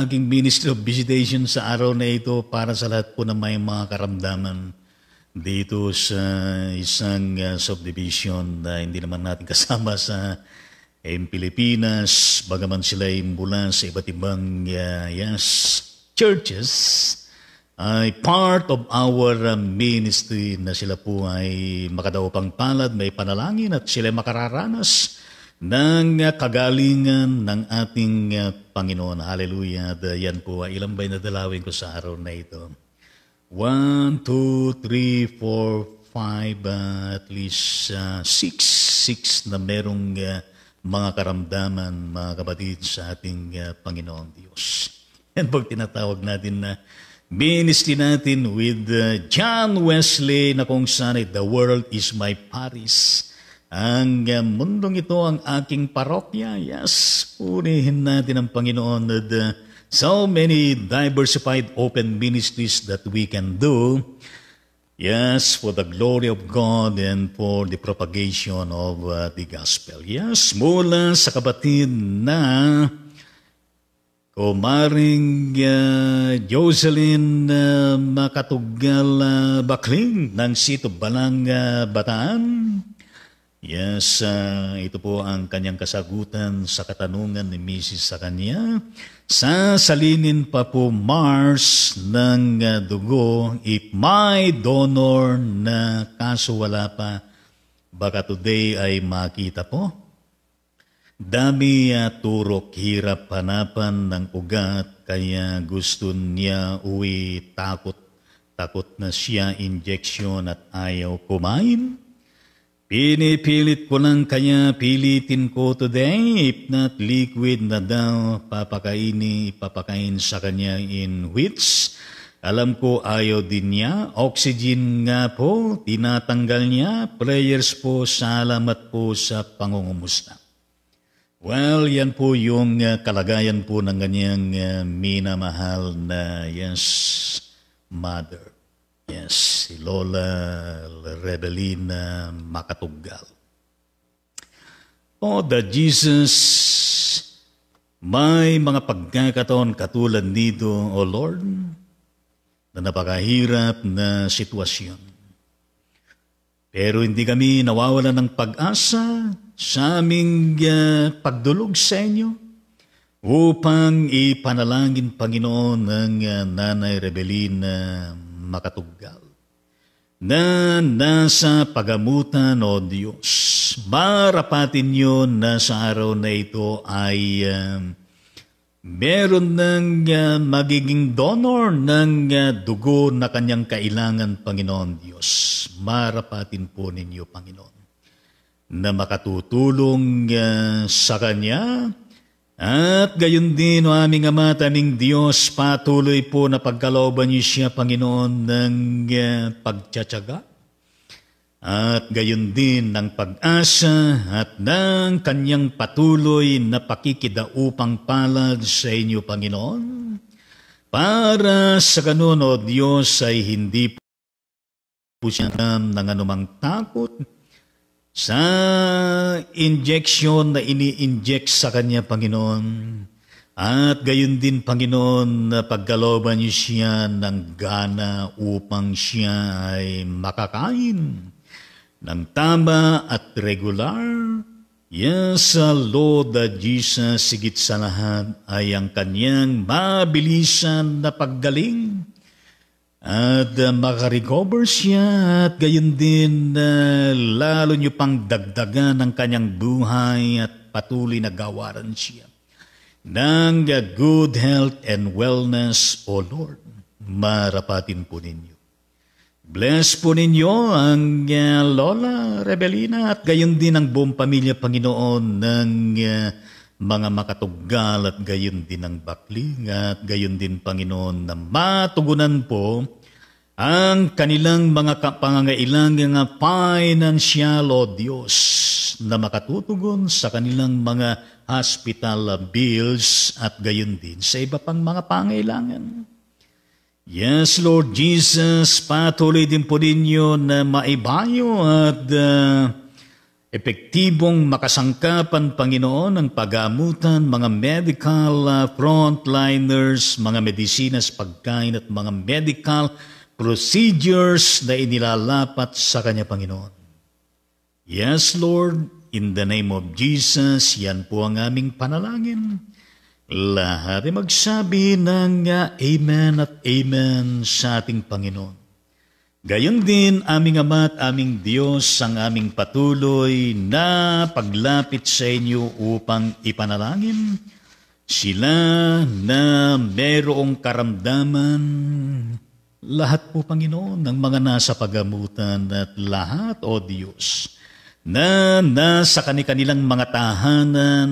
aking Ministry of Visitation sa araw na ito para sa lahat po na may mga karamdaman dito sa isang subdivision na hindi naman natin kasama sa Pilipinas, bagaman sila ay mula sa iba't ibang churches, ay part of our ministry na sila po ay makadaupang palad, may panalangin at sila ay makararanas ng kagalingan ng ating Panginoon. Hallelujah. Yan po ay ilang ba'y nadalawin ko sa araw na ito. 1, 2, 3, 4, 5, at least 6 na merong mga karamdaman, mga kapatid, sa ating Panginoon Diyos. Yan pag tinatawag natin na ministry natin with John Wesley na kung saan the world is my parish. Ang mundong ito ang aking parokya. Yes, purihin natin ang Panginoon with so many diversified open ministries that we can do. Yes, for the glory of God and for the propagation of the gospel. Yes, mula sa kapatid na Kumaring Jocelyn Makatugal Bakling ng Sito Balang Bataan. Yes, ito po ang kanyang kasagutan sa katanungan ni Mrs. sa kanya. Sasalinin pa po Mars ng dugo if may donor na kaso wala pa, baka today ay makita po. Dami turok hirap hanapan ng ugat kaya gusto niya uwi takot na siya injection at ayaw kumain. Pinipilit ko lang kaya pilitin ko today, if not liquid na daw papakain sa kanya in which alam ko ayaw din niya. Oxygen nga po, tinatanggal niya. Prayers po, salamat po sa pangungumusta. Well, yan po yung kalagayan po ng kanyang minamahal na mother. Yes, si Lola Rebelina Makatugal. Oh, the Jesus, may mga pagkakataon katulad nito, O Lord, na napakahirap na sitwasyon. Pero hindi kami nawawala ng pag-asa sa aming pagdulog sa inyo upang ipanalangin, Panginoon, ng Nanay Rebelina Makatugal na nasa pagamutan, O Diyos. Marapatin niyo na sa araw na ito ay meron ng magiging donor ng dugo na kanyang kailangan, Panginoon Diyos. Marapatin po ninyo, Panginoon, na makatutulong sa kanya. At gayon din, O aming Ama at aming Diyos, patuloy po na pagkalooban niyo siya, Panginoon, ng pagtsatsaga. At gayon din ng pag-asa at ng kanyang patuloy na pakikidaupang palad sa inyo, Panginoon. Para sa ganun, O Diyos, ay hindi po siya ng anumang takot sa injection na ini-inject sa kanya, Panginoon. At gayon din, Panginoon, na pagkalooban niyo siya ng gana upang siya ay makakain ng tama at regular. Yes, Lord Jesus, sigit sa lahat ay ang kanyang mabilisan na paggaling. At makarecover siya at gayon din lalo niyo pang dagdagan ang kanyang buhay at patuloy na gawaran siya ng good health and wellness, O Lord. Marapatin po ninyo. Bless po ninyo ang Lola Rebelina at gayon din ang buong pamilya, Panginoon, ng mga Makatugal at gayon din ang Bakling at gayon din, Panginoon, na matugunan po ang kanilang mga pangangailangang financial, O Diyos, na makatutugon sa kanilang mga hospital bills at gayon din sa iba pang mga pangailangan. Yes, Lord Jesus, patuloy din po ninyo na maibayo at epektibong makasangkapan, Panginoon, ang pagamutan, mga medical frontliners, mga medisinas, pagkain at mga medical procedures na inilalapat sa Kanya, Panginoon. Yes, Lord, in the name of Jesus, yan po ang aming panalangin. Lahat ay magsabi ng Amen at Amen sa ating Panginoon. Gayon din, aming Ama at aming Diyos, ang aming patuloy na paglapit sa inyo upang ipanalangin sila na merong karamdaman. Lahat po, Panginoon, ng mga nasa pagamutan at lahat, O Diyos, na nasa kanilang mga tahanan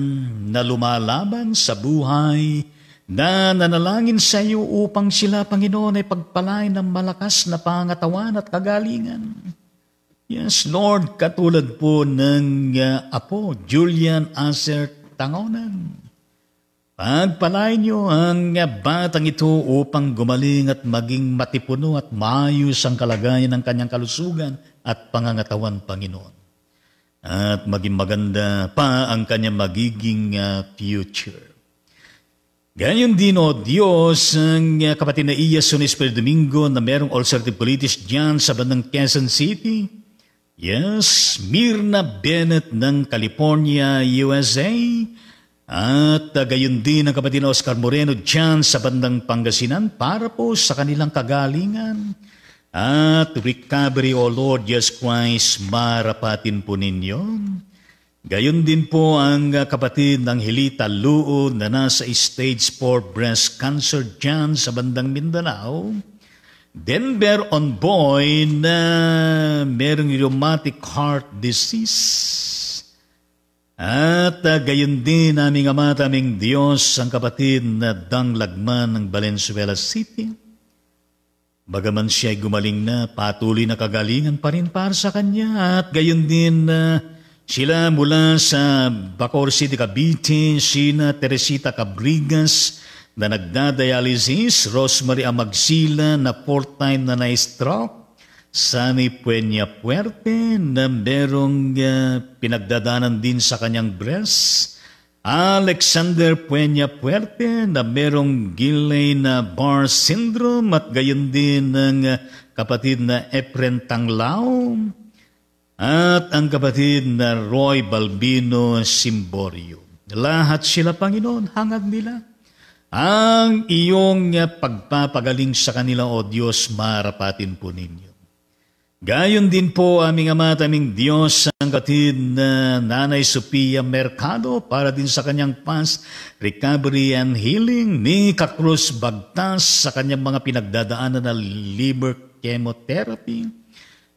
na lumalaban sa buhay, na nanalangin sa iyo upang sila, Panginoon, ay pagpalain ng malakas na pangatawan at kagalingan. Yes, Lord, katulad po ng Apo Julian Acer Tangonan. Pagpalain niyo ang batang ito upang gumaling at maging matipuno at maayos ang kalagayan ng kanyang kalusugan at pangangatawan, Panginoon. At maging maganda pa ang kanyang magiging future. Gayon din, O Diyos, ang kapatid na Iason Espiritu Domingo na merong ulcerative colitis dyan sa bandang Quezon City. Yes, Mirna Bennett ng California, USA. At gayon din ang kapatid na Oscar Moreno dyan sa bandang Pangasinan para po sa kanilang kagalingan. At recovery, O Lord Jesus Christ, marapatin po ninyo. Gayon din po ang kapatid ng Hilita Luo na nasa stage 4 breast cancer dyan sa bandang Mindanao. Denver on boy na merong rheumatic heart disease. At gayon din aming Ama at aming Diyos ang kapatid na Dang Lagman ng Valenzuela City. Bagaman siya ay gumaling na, patuloy na kagalingan pa rin para sa kanya. At gayon din sila mula sa Bacoor City, Cavite, sina Teresita Cabrigas na nagdadialysis, Rosemary Amagsila na 4th time na na-stroke, Sunny Puenya Puerte na merong pinagdadanan din sa kanyang breast, Alexander Puenya Puerte na merong Guillain-Barré syndrome at gayon din ng kapatid na Efren Tanglao at ang kapatid na Roy Balbino Simborio. Lahat sila, Panginoon, hangad nila. Ang iyong pagpapagaling sa kanila, O Diyos, marapatin po ninyo. Gayon din po aming Ama at aming Diyos ang kapatid na Nanay Sophia Mercado para din sa kanyang fast recovery and healing ni Cruz Bagtas sa kanyang mga pinagdadaanan na liver chemotherapy.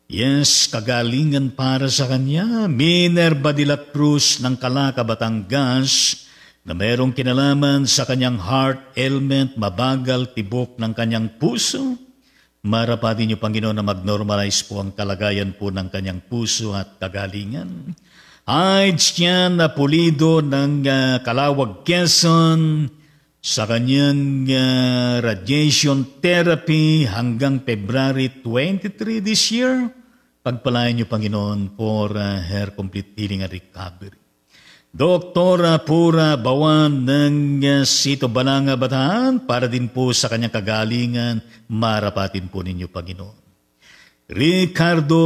Yes, kagalingan para sa kanya. Minerva de la Cruz ng Calaca, Batangas na mayroong kinalaman sa kanyang heart ailment, mabagal tibok ng kanyang puso. Marapatin niyo, Panginoon, na mag-normalize po ang kalagayan po ng kanyang puso at kagalingan. Aitzian na Pulido ng Calawag, Quezon sa kanyang radiation therapy hanggang February 23 this year. Pagpalain niyo, Panginoon, for her complete healing and recovery. Doktora Pura Bawan ng Sito Balanga, Bataan, para din po sa kanyang kagalingan, marapatin po ninyo, Panginoon. Ricardo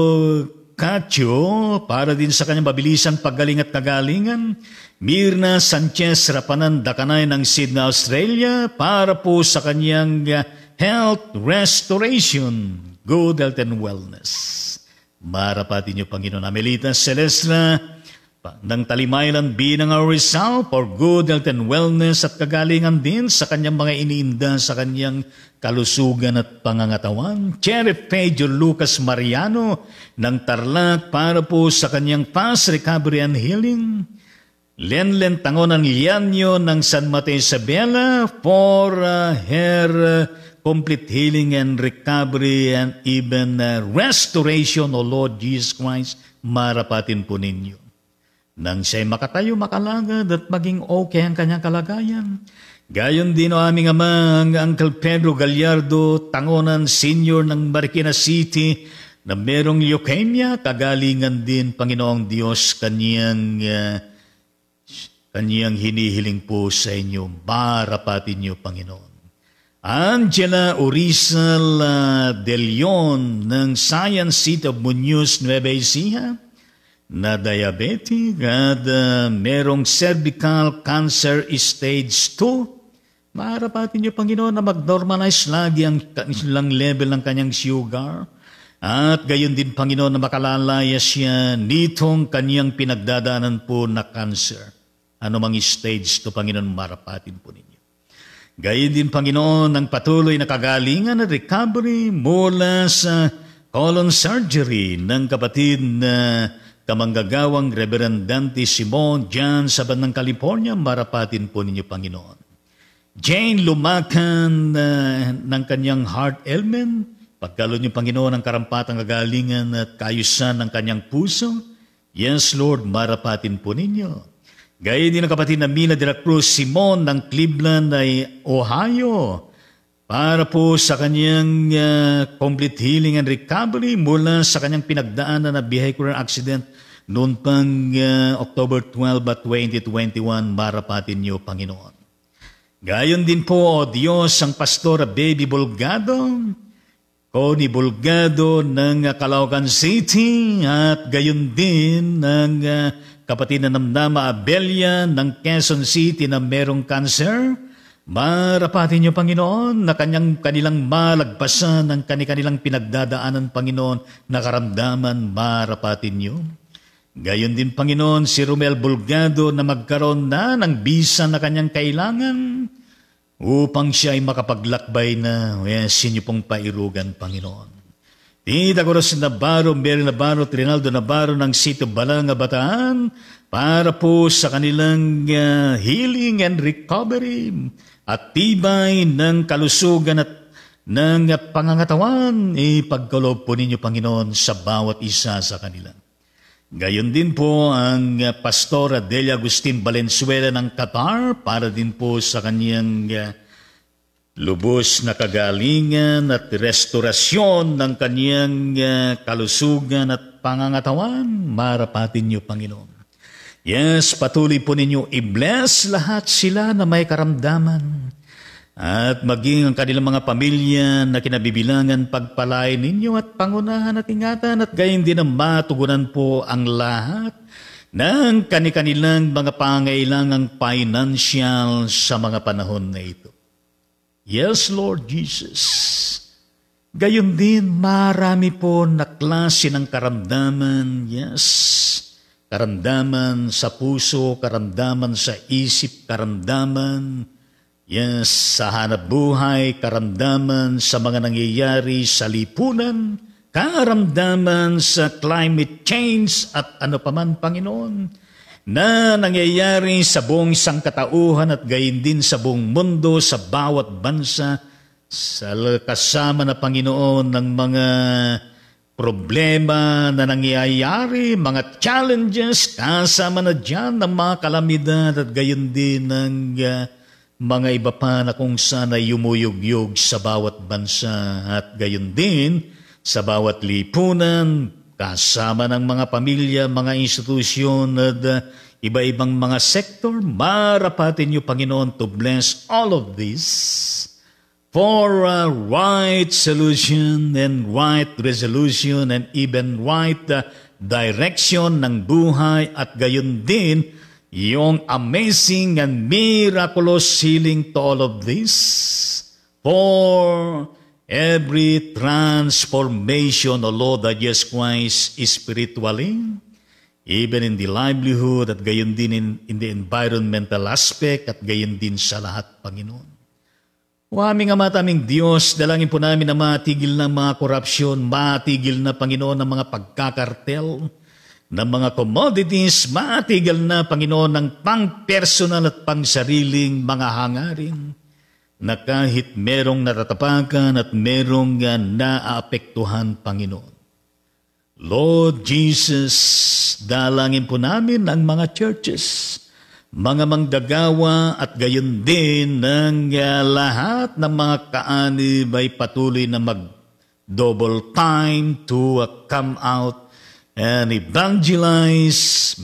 Cacho, para din sa kanyang mabilisang paggaling at kagalingan. Mirna Sanchez Rapanan Dakanay ng Sydney, Australia, para po sa kanyang health restoration, good health and wellness. Marapatin niyo, Panginoon. Amelita Celestra ng Talimaylan Binang Rizal for good health and wellness at kagalingan din sa kanyang mga iniinda sa kanyang kalusugan at pangangatawan. Cherry Pedro Lucas Mariano ng Tarlac para po sa kanyang fast recovery and healing. Lenlen Tangonan Lianyo ng San Mateo Isabela for her complete healing and recovery and even restoration, O Lord Jesus Christ, marapatin po ninyo. Nang siya'y makatayo, makalagad at maging okay ang kanyang kalagayan. Gayon din, O aming Ama, ang Uncle Pedro Gallardo, Tangonan Senior ng Marikina City, na merong leukemia, kagalingan din, Panginoong Diyos, kanyang hinihiling po sa inyo. Marapatin niyo, Panginoon. Angela Urizal De Leon ng Science City of Muñoz, Nueva Ecija, na diabetic at merong cervical cancer stage 2. Maharapatin niyo, Panginoon, na mag-normalize lagi ang kanilang level ng kanyang sugar. At gayon din, Panginoon, na makalalaya siya nitong kanyang pinagdadaanan po na cancer. Ano mang stage to, Panginoon, marapatin po ninyo. Gayon din, Panginoon, ang patuloy na kagalingan at recovery mula sa colon surgery ng kapatid na kamanggagawang Reverend Dante Simon dyan sa bandang California, marapatin po ninyo, Panginoon. Jane Lumacan ng kanyang heart ailment, pagkaloob niyo, Panginoon, ang karampatang kagalingan at kaayusan ng kanyang puso. Yes, Lord, marapatin po ninyo. Gayon din ang kapatid na Mina de la Cruz Simon ng Cleveland ay Ohio para po sa kanyang complete healing and recovery mula sa kanyang pinagdaanan na vehicular accident noon pang October 12, 2021. Marapatin niyo, Panginoon. Gayon din po, O Diyos, ang Pastora Baby Bolgado, Connie Bolgado ng Caloocan City at gayon din ng kapatid na Namnama Abelia ng Quezon City na merong cancer. Marapatin niyo, Panginoon, na kanilang malagpasan ang kanilang pinagdadaanan, Panginoon, na karamdaman. Marapatin niyo. Gayon din, Panginoon, si Romel Bolgado na magkaroon na ng bisa na kanyang kailangan upang siya ay makapaglakbay na. Yes, inyo pong pairugan, Panginoon. Tita Coros Navarro, Mary Navarro, Trinaldo Navarro ng Sitio Balanga, Bataan, para po sa kanilang healing and recovery at tibay ng kalusugan at ng pangangatawan, ipagkaloob po ninyo, Panginoon, sa bawat isa sa kanila. Gayon din po ang Pastora Delia Agustin Valenzuela ng Qatar para din po sa kanyang lubos na kagalingan at restorasyon ng kanyang kalusugan at pangangatawan. Marapatin niyo, Panginoon. Yes, patuloy po ninyo i-bless lahat sila na may karamdaman at maging ang kanilang mga pamilya na kinabibilangan pagpalain ninyo at pangunahan at ingatan at gayon din ang matugunan po ang lahat ng kanilang mga pangailangang financial sa mga panahon na ito. Yes, Lord Jesus. Gayon din, marami po na klase ng karamdaman. Yes, karamdaman sa puso, karamdaman sa isip, karamdaman sa hanap buhay, karamdaman sa mga nangyayari sa lipunan, karamdaman sa climate change at ano paman, Panginoon, na nangyayari sa buong sangkatauhan at gayon din sa buong mundo, sa bawat bansa, sa kasama na, Panginoon, ng mga problema na nangyayari, mga challenges, kasama na dyan ng mga kalamidad at gayon din ng mga iba pa na kung saan ay yumuyugyug sa bawat bansa at gayon din sa bawat lipunan, kasama ng mga pamilya, mga institusyon at iba-ibang mga sektor. Marapatin niyo, Panginoon, to bless all of this for right solution and right resolution and even right direction ng buhay at gayon din yung amazing and miraculous healing to all of this for every transformation, O Lord, that Jesus Christ spiritually, even in the livelihood at gayon din in the environmental aspect at gayon din sa lahat, Panginoon. O aming Ama at aming Diyos, dalangin po namin na matigil ng mga korupsyon, matigil na, Panginoon, ng mga pagkakartel, ng mga commodities, matigil na, Panginoon, ng pang-personal at pang-sariling mga hangarin, na kahit merong natatapakan at merong naapektuhan, Panginoon. Lord Jesus, dalangin po namin ang mga churches, mga manggagawa at gayon din ng lahat ng mga kaanib ay patuloy na mag-double time to come out and evangelize,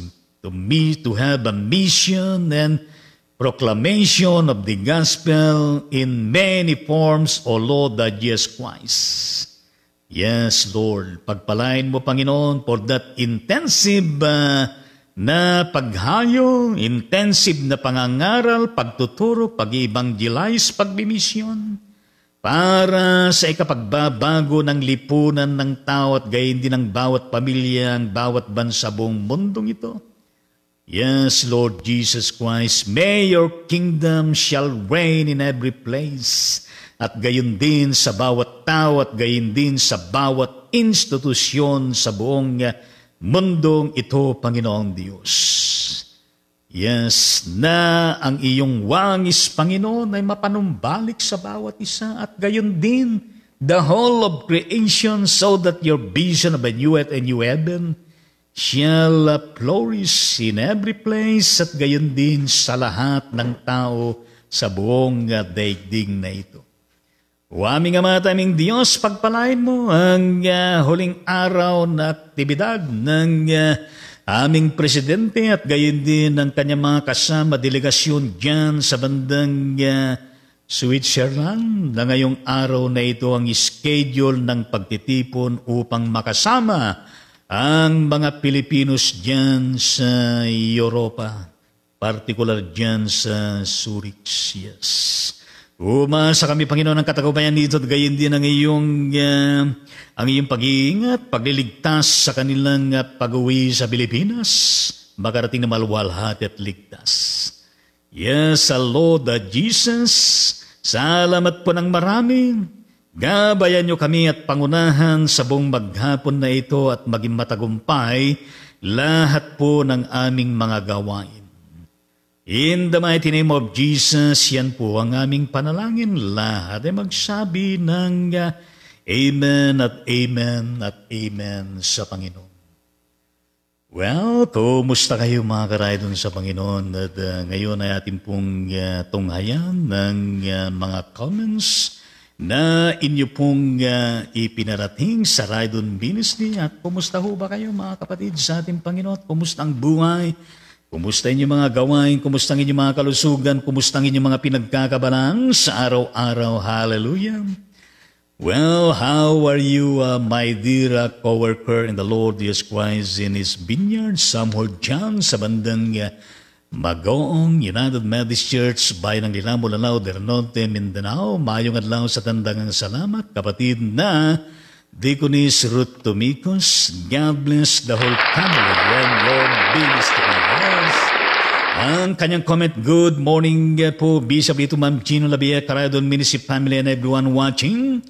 to have a mission and proclamation of the gospel in many forms, O Lord, that Jesus Christ. Yes, Lord, pagpalain mo, Panginoon, for that intensive na paghayo, intensive na pangangaral, pagtuturo, pag-evangelize, pagbimisyon, para sa ikapagbabago ng lipunan ng tao at gayon din ng bawat pamilya, ang bawat bansa buong mundong ito. Yes, Lord Jesus Christ, may your kingdom shall reign in every place at gayon din sa bawat tao at gayon din sa bawat institusyon sa buong mundong ito, Panginoong Diyos. Yes, na ang iyong wangis, Panginoon, ay mapanumbalik sa bawat isa at gayon din the whole of creation so that your vision of a new earth and new heaven shall flourish in every place at gayon din sa lahat ng tao sa buong daigdig na ito. O aming Ama at aming Diyos, pagpalain mo ang huling araw na aktibidad ng aming presidente at gayon din ng kanyang mga kasama delegasyon dyan sa bandang Switzerland na ngayong araw na ito ang schedule ng pagtitipon upang makasama ang mga Pilipinos dyan sa Europa, particular dyan sa Zurich. Yes. Umasa kami, Panginoon, ng katagumpayan dito at gayon din ang iyong pag-iingat, pagliligtas sa kanilang pag-uwi sa Pilipinas, makarating na maluwalhati at ligtas. Yes, Lord Jesus, salamat po ng marami. Gabayan niyo kami at pangunahan sa buong maghapon na ito at maging matagumpay lahat po ng aming mga gawain. In the mighty name of Jesus, yan po ang aming panalangin. Lahat ay magsabi ng Amen at Amen at Amen sa Panginoon. Well, kumusta kayo mga karaydon sa Panginoon? At ngayon ay ating pong tunghayan ng mga comments na inyo pong ipinarating sa Raydon Ministry. At kumusta ho ba kayo mga kapatid sa ating Panginoon? Kumusta ang buhay? Kumusta inyong mga gawain? Kumusta ang inyong mga kalusugan? Kumusta ang inyong mga pinagkakabalaan sa araw-araw? Hallelujah! Well, how are you, my dear co-worker in the Lord Jesus Christ in His vineyard? Somewhere dyan sa bandang Magoong United Methodist Church, Bayan ng Lilamo, Lanao, del Norte, Mindanao. Mayong adlaw sa tandangang salamat, kapatid na Deaconess Ruth Tomicos. God bless the whole family and Lord Ministry. Ang kanyang comment, good morning po, Bishop dito, Ma'am Gino Labia, Raydon Ministry family and everyone watching.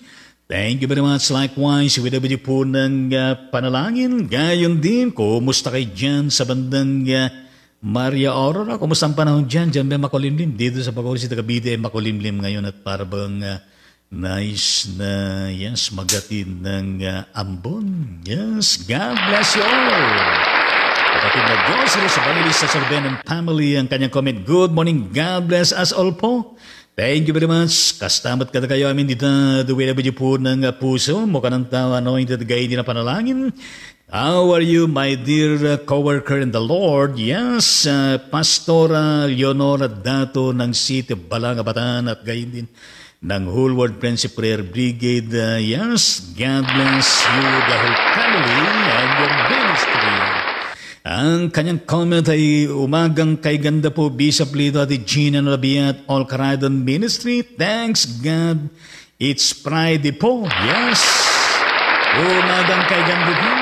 Thank you very much. Likewise, with po ng panalangin. Gayon din, kumusta kayo dyan sa bandang Maria Aurora? Kumusta ang panahon dyan? Dyan ba makulimlim? Dito sa Bacoor City, Cavite, makulimlim ngayon at parang nice na, yes, magatid ng ambon. Yes, God bless you all. Kapatid na Diyos, sa family, sa Sorben and family, ang kanyang comment, good morning, God bless us all po. Thank you very much. Kastamat ka na kayo amin dito, duwi po ng puso, mukha ng tawa, anointed gay din na panalangin. How are you, my dear co-worker in the Lord? Yes, Pastora Leonora Dato ng City of Balanga, Bataan at gayon din ng Whole World Friendship Prayer Brigade. Yes, God bless you, the whole family and your ministry. Ang kanyang comment ay umagang kay ganda po, Bishop Lito at Gina Labia at All Raydon Ministry. Thanks God, it's Friday po. Yes, umagang kay ganda din.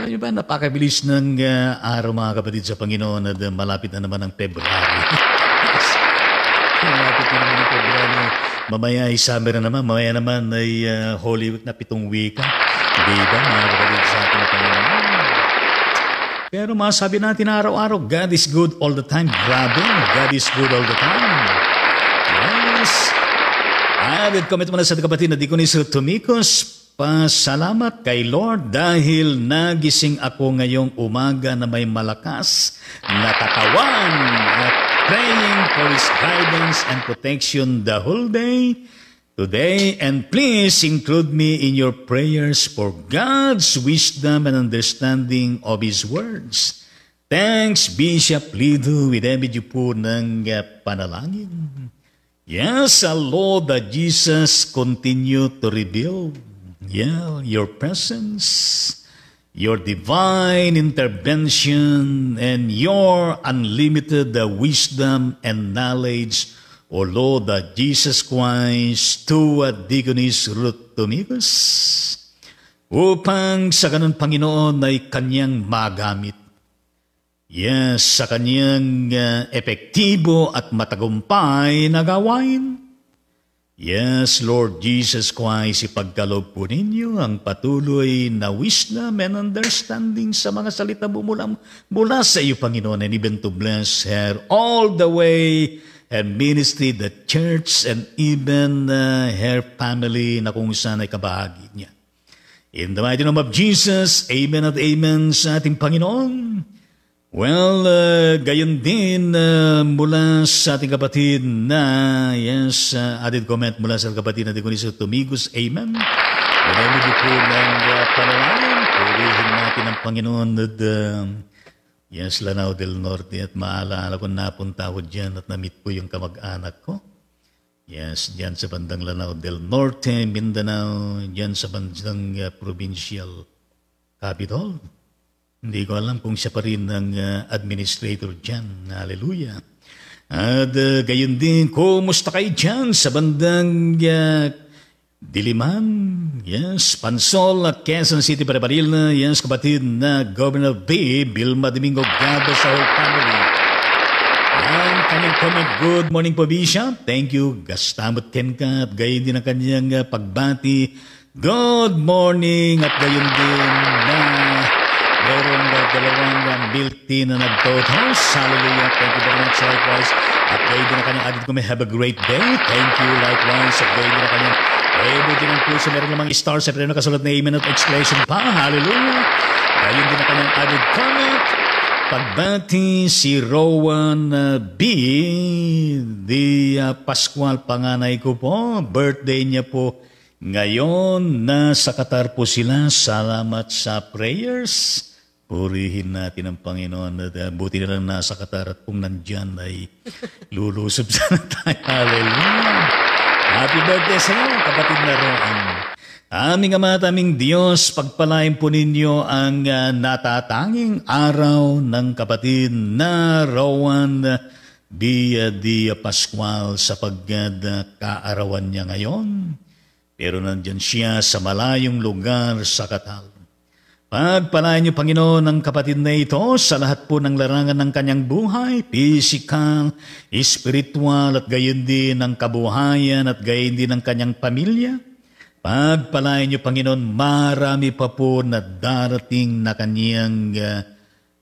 Alam niyo ba, napakabilis ng araw mga kapatid sa Panginoon at malapit na naman ang February. Malapit na naman ang February. Mamaya ay summer na naman, mamaya naman ay Holy Week na 7 week. Diba mga kapatid sa ating Panginoon? Pero masabi natin araw-araw, God is good all the time. Grabe, God is good all the time. Yes. Comment mo na sa kapatid na Deaconess Tomicos, pasalamat kay Lord dahil nagising ako ngayong umaga na may malakas na katawan at praying for His guidance and protection the whole day today, and please include me in your prayers for God's wisdom and understanding of His words. Thanks, Bishop Lido, with every po ng panalangin. Yes, Lord, that Jesus continue to reveal your presence, your divine intervention, and your unlimited wisdom and knowledge, O Lord, Jesus Christ, to Deaconess Ruth Tomicos, upang sa ganun, Panginoon, ay kanyang magamit. Yes, sa kanyang epektibo at matagumpay na gawain. Yes, Lord Jesus Christ, ipagkaloob po ninyo ang patuloy na wisdom and understanding sa mga salita mula sa iyo, Panginoon, and even to bless her all the way and ministry, the church, and even her family na kung saan ay kabahagi niya. In the mighty name of Jesus, amen at amen sa ating Panginoon. Well, gayon din mula sa ating kapatid na, added comment mula sa kapatid natin kung isa Tumigos, amen. Marami din po ng panalangin, purihin natin ang Panginoon at Lanao del Norte at maalaala ko napunta ako dyan at na-meet po yung kamag-anak ko. Dyan sa bandang Lanao del Norte, Mindanao, dyan sa bandang provincial capital. Hindi ko alam kung siya pa rin ang administrator dyan. Hallelujah. At gayon din, kumusta kayo dyan sa bandang Diliman? Pansol at Quezon City, Paraparil. Kapatid na Governor B. Vilma Domingo Gaba sa whole family. Ang kanyang comment, good morning po, Bishop. Thank you. Gastamot Kenka at gayon din ang kanyang pagbati. Good morning at gayon din na meron dalawang built-in na nag-toast. Hallelujah. Thank you very much. Likewise. At gayon din ang kanyang added comment, have a great day. Thank you. Likewise. At gayon din ang kanyang din ang puso. Meron namang star sa preno kasulat na amen at exclamation pa. Hallelujah. Gayon din ang kanyang added comment. Pagbati si Rowan B. Di Pascual, panganay ko po. Birthday niya po ngayon. Nasa Qatar po sila. Salamat sa prayers. Purihin natin ang Panginoon. Buti na lang nasa Qatar at kung nandyan ay lulusob sana tayo. Hallelujah. Happy birthday sa iyo, kapatid na Rowan. Aming Ama at aming Diyos, pagpalain po ninyo ang natatanging araw ng kapatid na Rowan Dia Pascual sapagkat kaarawan niya ngayon. Pero nandyan siya sa malayong lugar sa Qatar. Pagpalain niyo, Panginoon, ang kapatid na ito sa lahat po ng larangan ng kanyang buhay, physical, spiritual, at gayon din ang kabuhayan at gayon din ang kanyang pamilya. Pagpalain niyo, Panginoon, marami pa po na darating na kanyang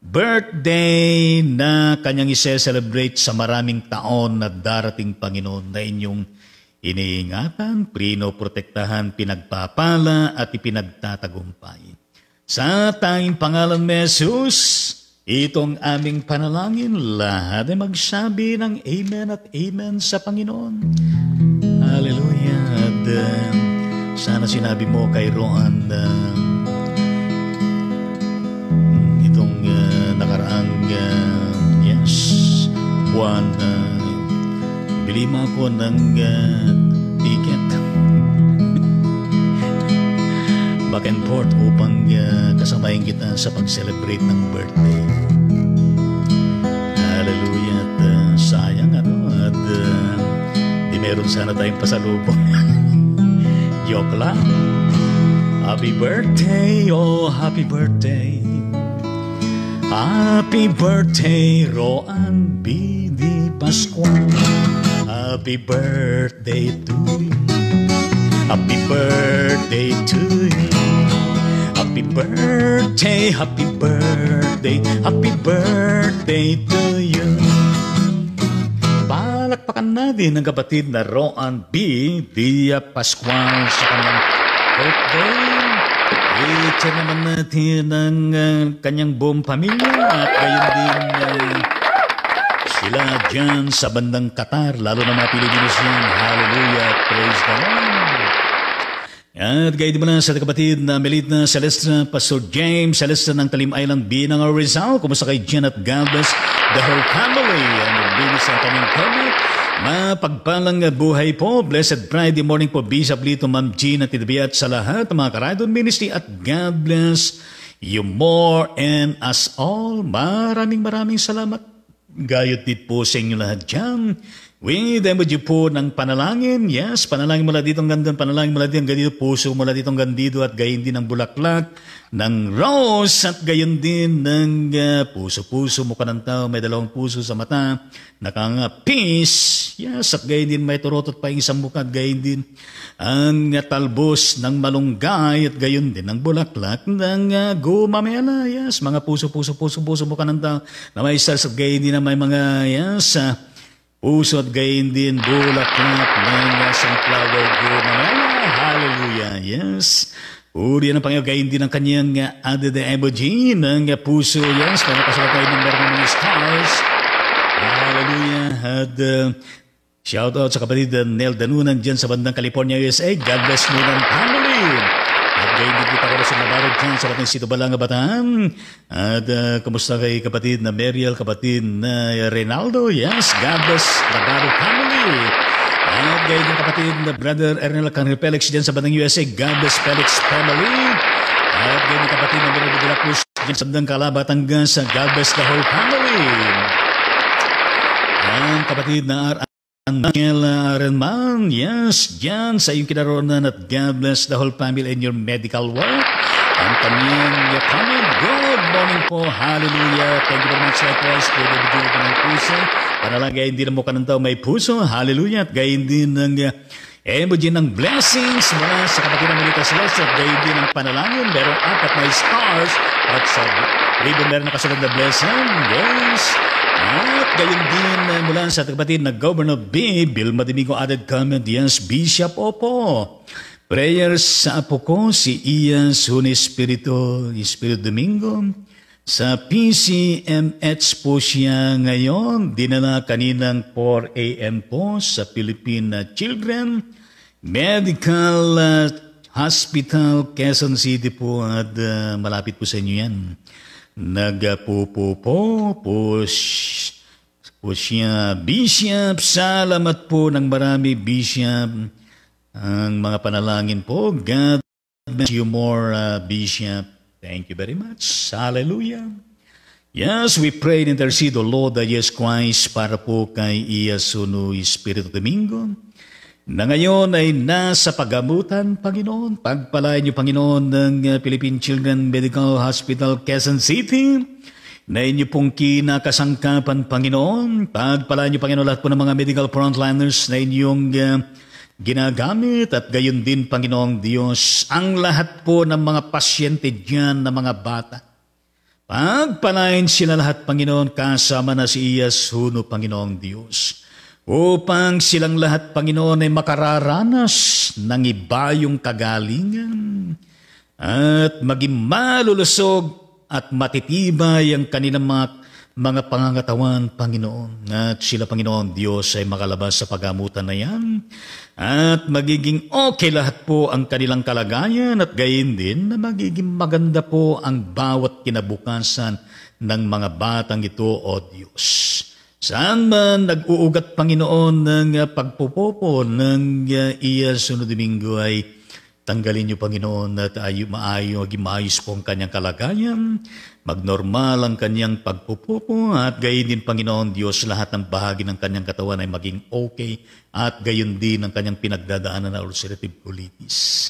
birthday na kanyang ise-celebrate sa maraming taon na darating, Panginoon, na inyong iniingatan, prinoprotektahan, pinagpapala at ipinagtatagumpay. Sa tanging pangalan ni Jesus, itong aming panalangin, lahat ay magsabi ng amen at amen sa Panginoon. Hallelujah. At sana sinabi mo kay Roan itong nakaraang buwan, bili mo ako ng ticket back and forth upang kasamahin kita sa pag-celebrate ng birthday. Hallelujah. At sayang at di meron sana tayong pasalubong. Joke lang. Happy birthday, oh happy birthday. Happy birthday, Roan B. Di Pascual. Happy birthday to you. Happy birthday to you. Happy birthday, happy birthday, happy birthday to you. Palakpakan natin ang kapatid na Roan B. Dia Pascual sa kanyang birthday. I-check naman natin ang kanyang buong pamilya at gayon din sila dyan sa bandang Qatar, lalo na mga Pilipinos yan. Hallelujah, praise the Lord. At gayon mo na sa kapatid na Melita Celestra, Pastor James Celestra ng Talim Island, Binang Rizal. Kumusta kay Jan at God bless the whole family. Ang nagbibig sa kanyang comment. Mapagpalang buhay po. Blessed Friday morning po, Bishop Lito, Ma'am Jean at Tidbiat sa lahat ng mga Karaydon Ministry at God bless you more and us all. Maraming salamat. Gayot dit po sa inyo lahat dyan. With emoji po ng panalangin. Yes, panalangin mula dito ang ganda, panalangin mula dito ang ganito, puso mula dito ang gandido at gayon din ang bulaklak ng rose at gayon din ng puso-puso, mukha ng tao, may dalawang puso sa mata, nakanga-peace. Yes, at gayon din may turotot pa yung isang mukha at gayon din ang talbos ng malunggay at gayon din ang bulaklak ng gumamela. Yes, mga puso-puso mukha ng tao na may stars at gayon din na may mga yes, puso at gayon din, bulaklak ng sunflower gumamela. Hallelujah. Yes. Uri ang Panginoon, gayon din ang kanyang added emoji ng puso. Yes, kaya nakasulat tayo ng meron ng mga stars. Hallelujah. At shout out sa kapatid Nel Danunan dyan sa bandang California, USA. God bless mo ng family. At gayon din kita ko na sa Navarro dyan sa bating Sito Balanga, Bataan. At kamusta kay kapatid na Meriel, kapatid na Reynaldo. Yes, God bless Navarro family. At gayon din kapatid na Brother Ernel Canel Felix dyan sa bandang USA. God bless Felix family. At gayon din kapatid na Bernardo de la Cruz dyan sa bandang Calabatangas. God bless the whole family. Ang kapatid na Angel Renman, yes, dyan sa iyong kinaroonan at God bless the whole family in your medical work. Ang kanyang comment, good morning po, hallelujah. Thank you very much, likewise, for the video ko ng puso. Para lang gayon din ang mukha ng tao may puso, hallelujah. At gayon din ng emoji ng blessings mula sa kapatid ng Malita Celeste. At gayon din ng panalangin, merong 4 na stars. At sa ribbon meron na kasunod na blessing, yes. At gayon din mula sa kapatid na Governor B. Vilma Domingo added comment, yes, Bishop, opo. Prayers sa apo ko, si Ias Huni Espiritu Domingo. Sa PCMH po siya ngayon, dinala kaninang 4 a.m. po sa Philippine Children Medical Hospital, Quezon City po at malapit po sa inyo yan. Nagpupo po siya, Bishop. Salamat po ng marami, Bishop. Ang mga panalangin po, God bless you more, Bishop. Thank you very much. Hallelujah. Yes, we pray and intercede, O Lord, Jesus Christ, para po kay Iyasuno Espiritu Domingo, na ngayon ay nasa pagamutan, Panginoon. Pagpalain niyo, Panginoon, ng Philippine Children Medical Hospital, Quezon City, na inyo pong kinakasangkapan, Panginoon. Pagpalain niyo, Panginoon, lahat po ng mga medical frontliners na inyong ginagamit at gayon din, Panginoong Diyos, ang lahat po ng mga pasyente diyan na mga bata. Pagpalain sila lahat, Panginoon, kasama na si Iyasuno, Panginoong Diyos, upang silang lahat, Panginoon, ay makararanas ng ibayong kagalingan at maging malulusog at matitibay ang kanilang mga pangangatawan, Panginoon. At sila, Panginoon Diyos, ay makalabas sa pagamutan na yan. At magiging okay lahat po ang kanilang kalagayan at gayon din na magiging maganda po ang bawat kinabukasan ng mga batang ito, O Diyos. Saan man nag-uugat, Panginoon, ng pagpupopo ng Iyasuno Domingo ay tanggalin niyo, Panginoon, at maging maayos po ang kanyang kalagayan, magnormal ang kanyang pagpupupo, at gayon din, Panginoon Diyos, lahat ng bahagi ng kanyang katawan ay maging okay, at gayon din ang kanyang pinagdadaanan na ulcerative colitis.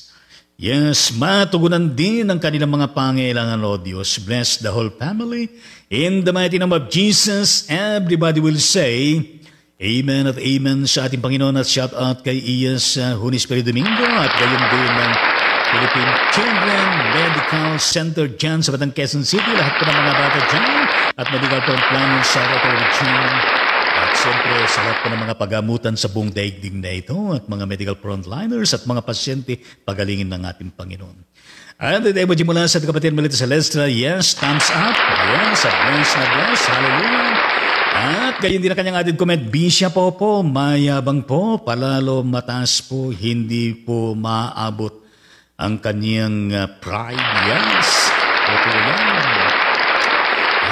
Yes, matugunan din ang kanilang mga pangailangan, O Diyos. Bless the whole family. In the mighty name of Jesus, everybody will say, Amen at Amen sa ating Panginoon, at shout out kay Iyas Huni Espiritu Domingo at gayon din ng Philippine Children Medical Center dyan sa Batang Quezon City. Lahat po ng mga bata dyan at medical frontliners sa region. At siyempre sa lahat po ng mga pagamutan sa buong daigdig na ito at mga medical frontliners at mga pasyente, pagalingin ng ating Panginoon. At ito emoji mula sa kapatid Malita Celestra, yes, thumbs up, yes, bless na bless, hallelujah. At gayon din ang kanyang added comment, Bishop po, mayabang po, palalo mataas po, hindi po maabot ang kanyang pride. Yes, ito yan.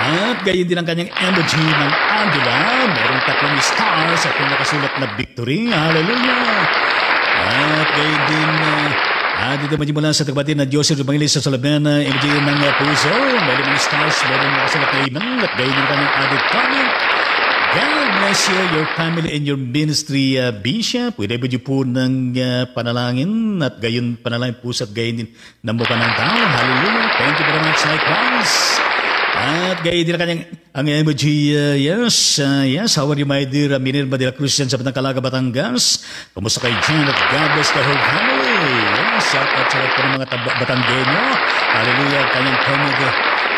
At gayon din ang kanyang emoji ng Angela, merong 3 stars at yung nakasulat na victory. Hallelujah. At gayon din, dito mula sa kapatid na Joseph Evangelista Salavena, emoji ng puso, merong mga stars, merong nakasulat na inang, at gayon din ang kanyang added comment. God bless you, your family, and your ministry, Bishop. Whatever you po ng panalangin at gayon panalangin po at gayon din ng mukha ng tao. Hallelujah. Thank you very much, likewise. At gayon din ang emoji, yes, how are you, my dear Minerva de la Cruz sa Batang Batangas? Kumusta kayo dyan at God bless the whole family. Yes, shout out sa lahat po ng mga Batanggenyo. Hallelujah, kanyang comment.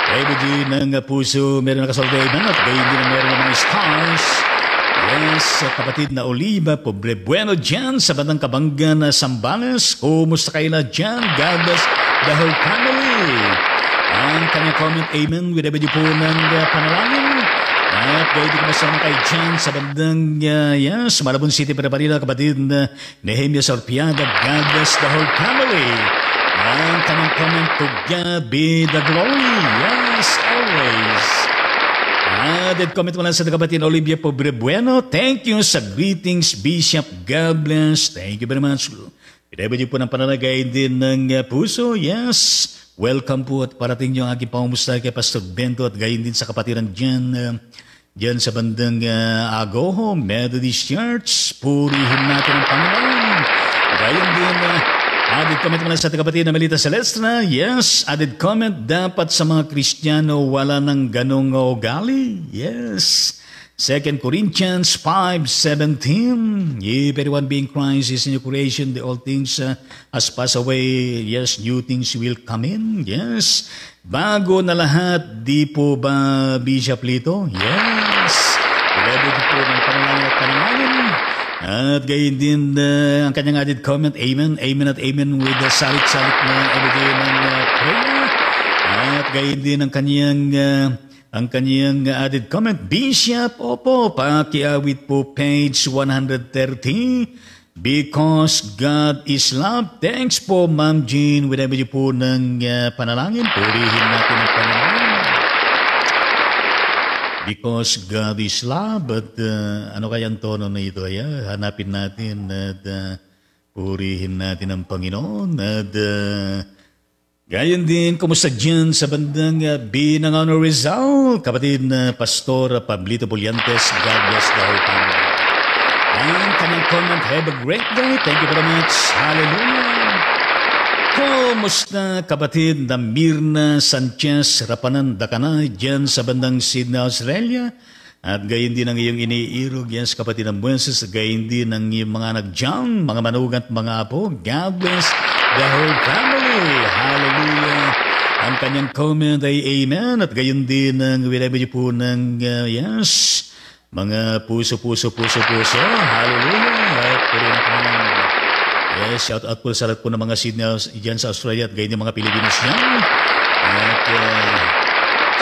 Emoji ng puso, meron nakasolday na at gayon din meron ng mga stars. Yes, kapatid na Oliva, pobre bueno dyan sa Batang Kabanggan, Sambales. Kumusta kayo na dyan? God bless the whole family. Ang kanyang comment, amen, with every po ng panalangin. At gaya di ko masama kay Jan sa bandang yes, Malabon City, Panaparila, kapatid na Nehemia Sorpiada, God bless the whole family. Ang kanyang comment, to God be the glory, yes, always. Added comment mo lang sa kapatid Olivia Pobrebueno, thank you sa greetings, Bishop, God bless, thank you very much. Pinabay po ng panalagay din ng puso, yes. Welcome po at parating niyo ang aking pangumusta kay Pastor Bento at gayon din sa kapatiran dyan sa bandang Agoho, Methodist Church. Purihin natin ang Panginoon. Gayon din, added comment mo lang sa kapatid na Melita Celestra. Yes, added comment, dapat sa mga Kristiyano wala ng ganong ugali. Yes. 2 Corinthians 5:17. If anyone being Christ is in your creation, the old things has passed away. Yes, new things will come in. Yes. Bago na lahat, di po ba Bishop Lito? Yes. Ilabot po ng panalangin at panalangin. At gayon din ang kanyang added comment, amen, amen at amen with the salit-salit na everyday ng prayer. At gayon din ang kanyang added comment, Bishop, opo, pakiawit po page 130, because God is love. Thanks po, Ma'am Jean, whenever you po ng panalangin, purihin natin ang panalangin. Because God is love, but ano kayang tono na ito? Hanapin natin at purihin natin ang Panginoon at gayon din, kumusta dyan sa bandang Binangon Rizal, kapatid na Pastor Pablito Bulyantes, God bless the whole family. Ang kanyang comment, have a great day, thank you very much, hallelujah. Kumusta kapatid na Mirna Sanchez Rapanan Dakana, dyan sa bandang Sydney, Australia, at gayon din ang iyong iniirog, yes, kapatid ng Buenses, gayon din ang iyong mga anak dyan, mga manugat, mga apo, God bless the whole family. Hallelujah. Ang kanyang comment ay amen. At gayon din ang whatever niyo po ng yes, mga puso. Hallelujah. At puri na po ng yes, shout out po sa lahat po ng mga Sydney dyan sa Australia at gayon din mga Pilipinas dyan. At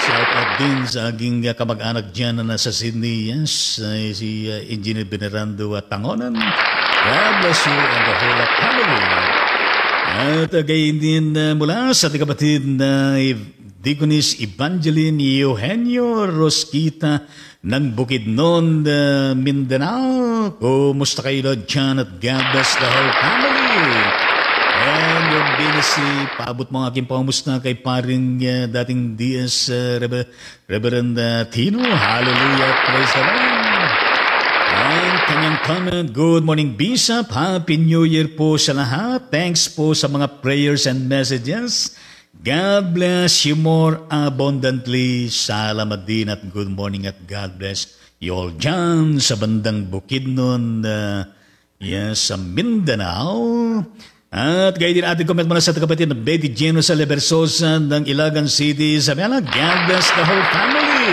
shout out din sa aking kamag-anak dyan na nasa Sydney, yes, si Engineer Venerando Tangonan. God bless you and the whole family. At gayon din mula sa ating kapatid na Deaconess Evangeline Eugenio Rosquita ng Bukidnon, Mindanao. Kumusta kayo dyan at God bless the whole family. And yung binisi, paabot mo ang aking pangamusta kay paring dating DS Reverend Tino. Hallelujah, praise the Lord. Ang kanyang comment, good morning Bishop, Happy New Year po sa lahat. Thanks po sa mga prayers and messages. God bless you more abundantly. Salamat din at good morning at God bless you all dyan sa bandang Bukidnon, yes, sa Mindanao. At gayon din ating comment muna sa kapatid na Betty Geno sa Leversosa ng Ilagan City, Isabela. God bless the whole family.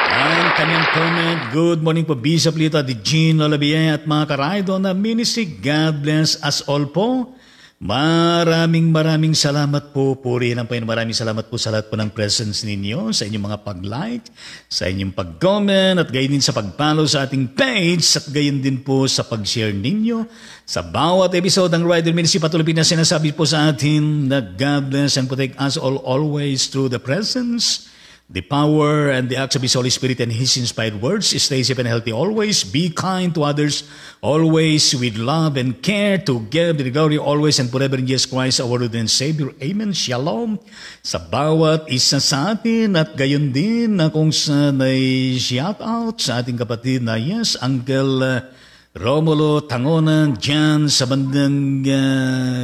Ang kanyang comment, good morning po Bishop Lito, di Jean Olabia at mga karaydo na ministry. God bless us all po. Maraming salamat po. Purihin ang Panginoon. Maraming salamat po sa lahat po ng presence ninyo, sa inyong mga pag-like, sa inyong pag-comment, at gayon din sa pag-follow sa ating page, at gayon din po sa pag-share ninyo. Sa bawat episode ng Rider Ministry, patuloy na sinasabi po sa atin na God bless and protect us all always through the presence, the power, and the acts of His Holy Spirit and His inspired words. Stay safe and healthy always. Be kind to others, always with love and care, to give the glory always and forever in Jesus Christ, our Lord and Savior. Amen. Shalom sa bawat isa sa atin, at gayon din na kung saan ay shout out sa ating kapatid na yes, Uncle Romulo Tangonan dyan sa bandang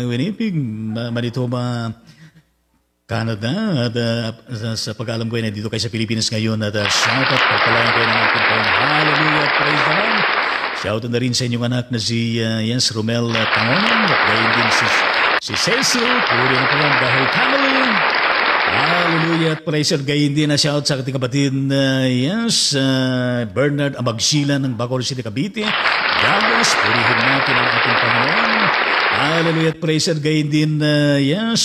Winnipeg, Manitoba, Canada. At sa pag-alam ko ay nandito kayo sa Pilipinas ngayon, at shout out, pagpalayan kayo ng ating Panginoon. Hallelujah, praise the Lord. Shout out na rin sa inyong anak na si Jens Romel Tangonan, at gayon din si Cecil, puri na po lang the whole family. Hallelujah, at praise the Lord. Gayon din na shout out sa ating kapatid yes, Bernard Amagsila ng Bacoor City, Cavite. God bless, purihin natin ang ating Panginoon. Hallelujah, at praise the Lord. Gayon din yes,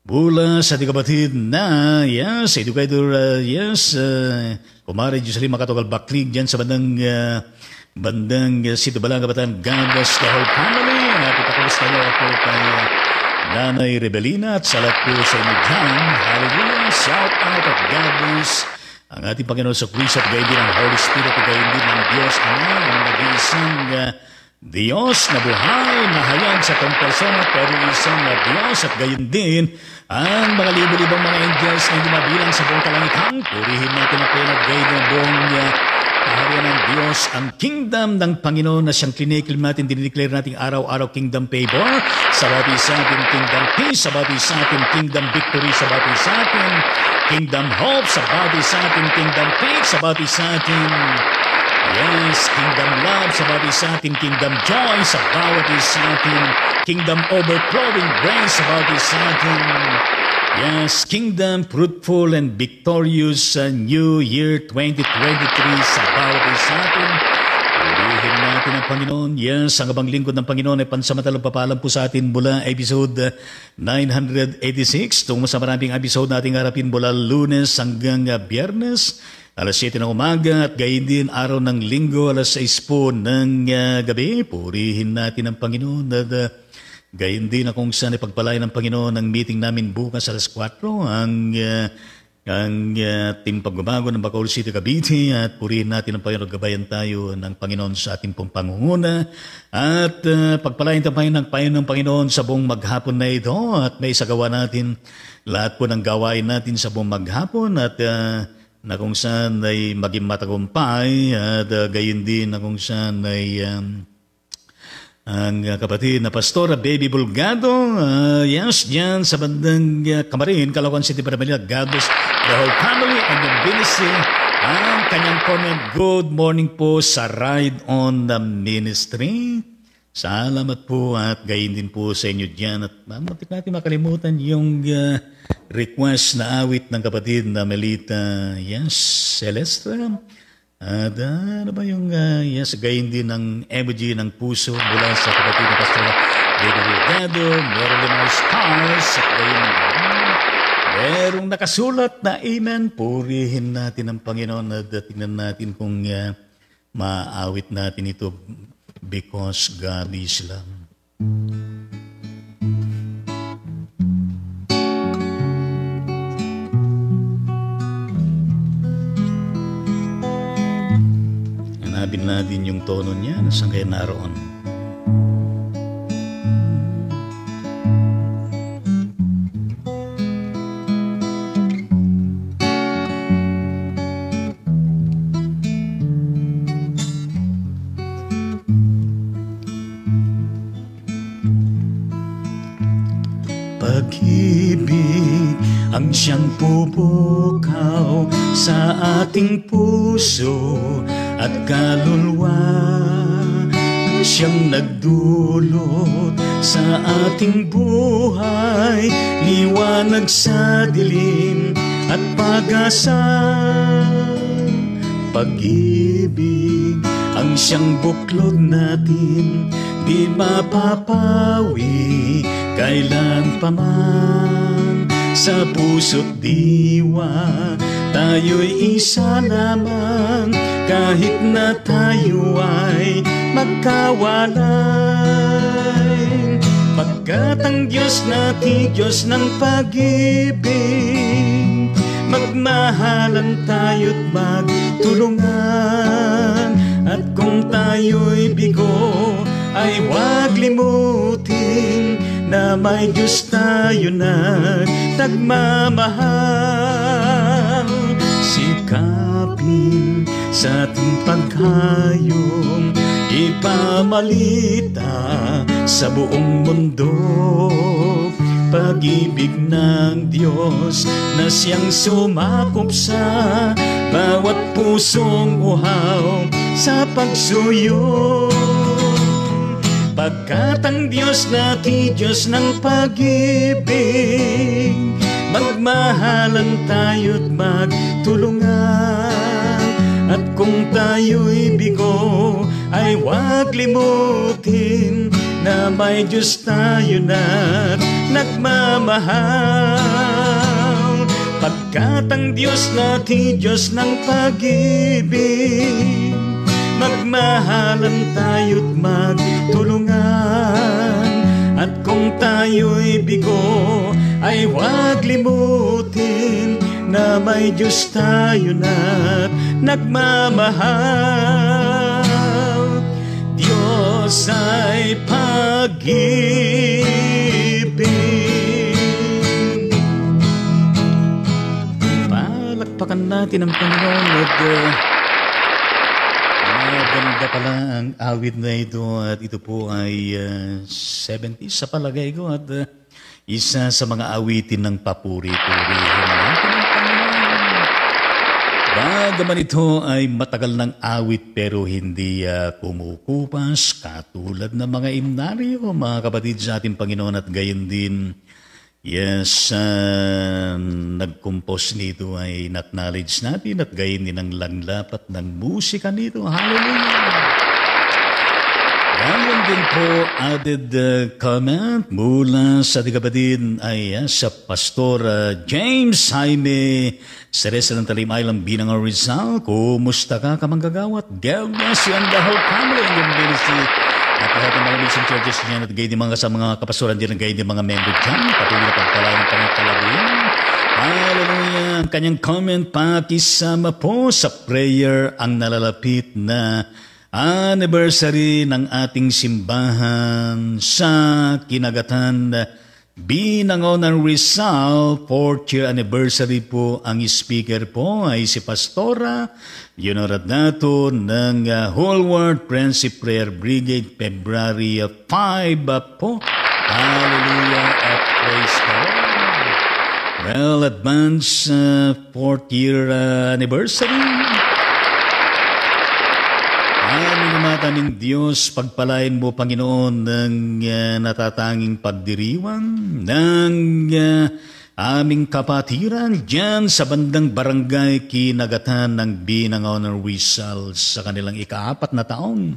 Mula sa ating kapatid na, yes, educator, kumare Diyos rin makatogal baklig dyan sa bandang Sito Balaga, Bataan. God bless the whole family. At ipakalis tayo ako kay Nanay Rebelina at salat po sa inyo dyan. Hallelujah, shout out at God bless ang ating Panginoon sa Kristo at gayon din ang Holy Spirit at gayon din ng Diyos Ama, ang nag-iisang Diyos na buhay, na hayag sa kong persona, pero isang Diyos at gayon din ang mga libo-libong mga angels na hindi mabilang sa buong kalangitan. Purihin natin ang pena at gayon ng buong kaharian ng Diyos, ang kingdom ng Panginoon na siyang klinikim natin, dinideclare natin araw-araw kingdom favor, sa bawat isa atin kingdom peace, sa bawat isa atin kingdom victory, sa bawat isa atin kingdom hope, sa bawat isa atin kingdom peace, sa bawat isa atin kingdom love, sa bawat isa atin kingdom joy, sa bawat isa atin kingdom overflowing grace, sa bawat isa atin kingdom fruitful and victorious New Year 2023 sa bawat isa atin. Purihin natin ang Panginoon. Yes, ang abang lingkod ng Panginoon ay pansamantalang papalam po sa atin mula episode 986 tungo sa maraming episode nating harapin mula Lunes hanggang Biyernes alas 7 ng umaga at gayon din araw ng Linggo alas 6 po ng gabi. Purihin natin ang Panginoon at gayon din kung saan ipagpalain ng Panginoon ang meeting namin bukas alas 4 ang team pagbabago ng Bacoor City, Cavite at purihin natin ang Panginoon, gabayan tayo ng Panginoon sa ating pong pangunguna at pagpalain tayo ng Panginoon sa buong maghapon na ito at may isagawa natin lahat po ng gawain natin sa buong maghapon at na kung saan ay maging matagumpay at gayon din na kung saan ay ang kapatid na Pastora Baby Bulgado, dyan sa bandang Camarin, Caloocan City, Manila. God bless the whole family and yung ministry. Ang kanyang comment, good morning po sa Ride on the Ministry. Salamat po at gayon din po sa inyo dyan. At matik natin makalimutan yung request na awit ng kapatid na Melita, Celestra. At ano ba yung gayon din ng emoji ng puso mula sa kapatid na Pastor David Delgado, meron din mga stars at gayon merong nakasulat na amen. Purihin natin ang Panginoon at tingnan natin kung maawit natin ito because God is love. Hanapin natin yung tono niya, nasaan kaya naroon? Pag-ibig ang siyang pupukaw sa ating puso at kaluluwa, siyang nagdulot sa ating buhay, liwanag sa dilim at pag-asa. Pag-ibig ang siyang buklod natin, di mapapawi kailan pa man. Sa puso't diwa tayo'y isa lamang, kahit na tayo ay magkawalay. Pagkat ang Diyos natin, Diyos ng pag-ibig, magmahalan tayo't magtulungan. At kung tayo'y bigo, ay huwag limutin na may Diyos tayo na nagmamahal. Sikapin sa ating paghayong ipamalita sa buong mundo, pag-ibig ng Diyos na siyang sumakop sa bawat pusong uhaw sa pagsuyo. Pagkat ang Diyos natin, Diyos ng pag-ibig, magmahalan tayo't magtulungan. At kung tayo'y bigo, ay huwag limutin na may Diyos tayo na nagmamahal. Pagkat ang Diyos natin, Diyos ng pag-ibig, magmahalan tayo't magtulungan. At kung tayo'y bigo, ay huwag limutin na may Diyos tayo na nagmamahal. Diyos ay pag-ibig. Palakpakan natin ang Panginoon at maganda pala ang awit na ito at ito po ay 70s sa palagay ko at isa sa mga awitin ng papuri-purihin natin ang Panginoon. Bagaman ito ay matagal ng awit pero hindi kumukupas katulad ng mga imnaryo, mga kapatid sa ating Panginoon at gayon din. Yes, nag-compose nito ay na-acknowledge natin at gayon din ang langlapat ng musika nito. Hallelujah! Gayon din po added comment mula sa ating kapatid ay sa Pastor James Jaime Ceresa ng Talim Island, Binangaw, Rizal. Kumusta ka, kamanggagawat? God bless you and the whole family in your ministry. At lahat ng mga mission churches niyan at gayon din mga sa mga kapastoran din at gayon din mga member dyan. Patuloy na pagpalain ng kanyang kalabuyan. Hallelujah! Ang kanyang comment, pakisama po sa prayer ang nalalapit na anniversary ng ating simbahan sa kinagatan Binangaw ng Rizal. 4th year anniversary po. Ang speaker po ay si Pastora Leonardo ng Whole World Friendship Prayer Brigade, February 5 po. Hallelujah at praise God. Well, advance 4th year anniversary. Aming Diyos, pagpalain mo, Panginoon, ng natatanging pagdiriwang ng aming kapatiran dyan sa bandang barangay Kinagatan ng Binangaw ng Rizal sa kanilang ika-4 na taong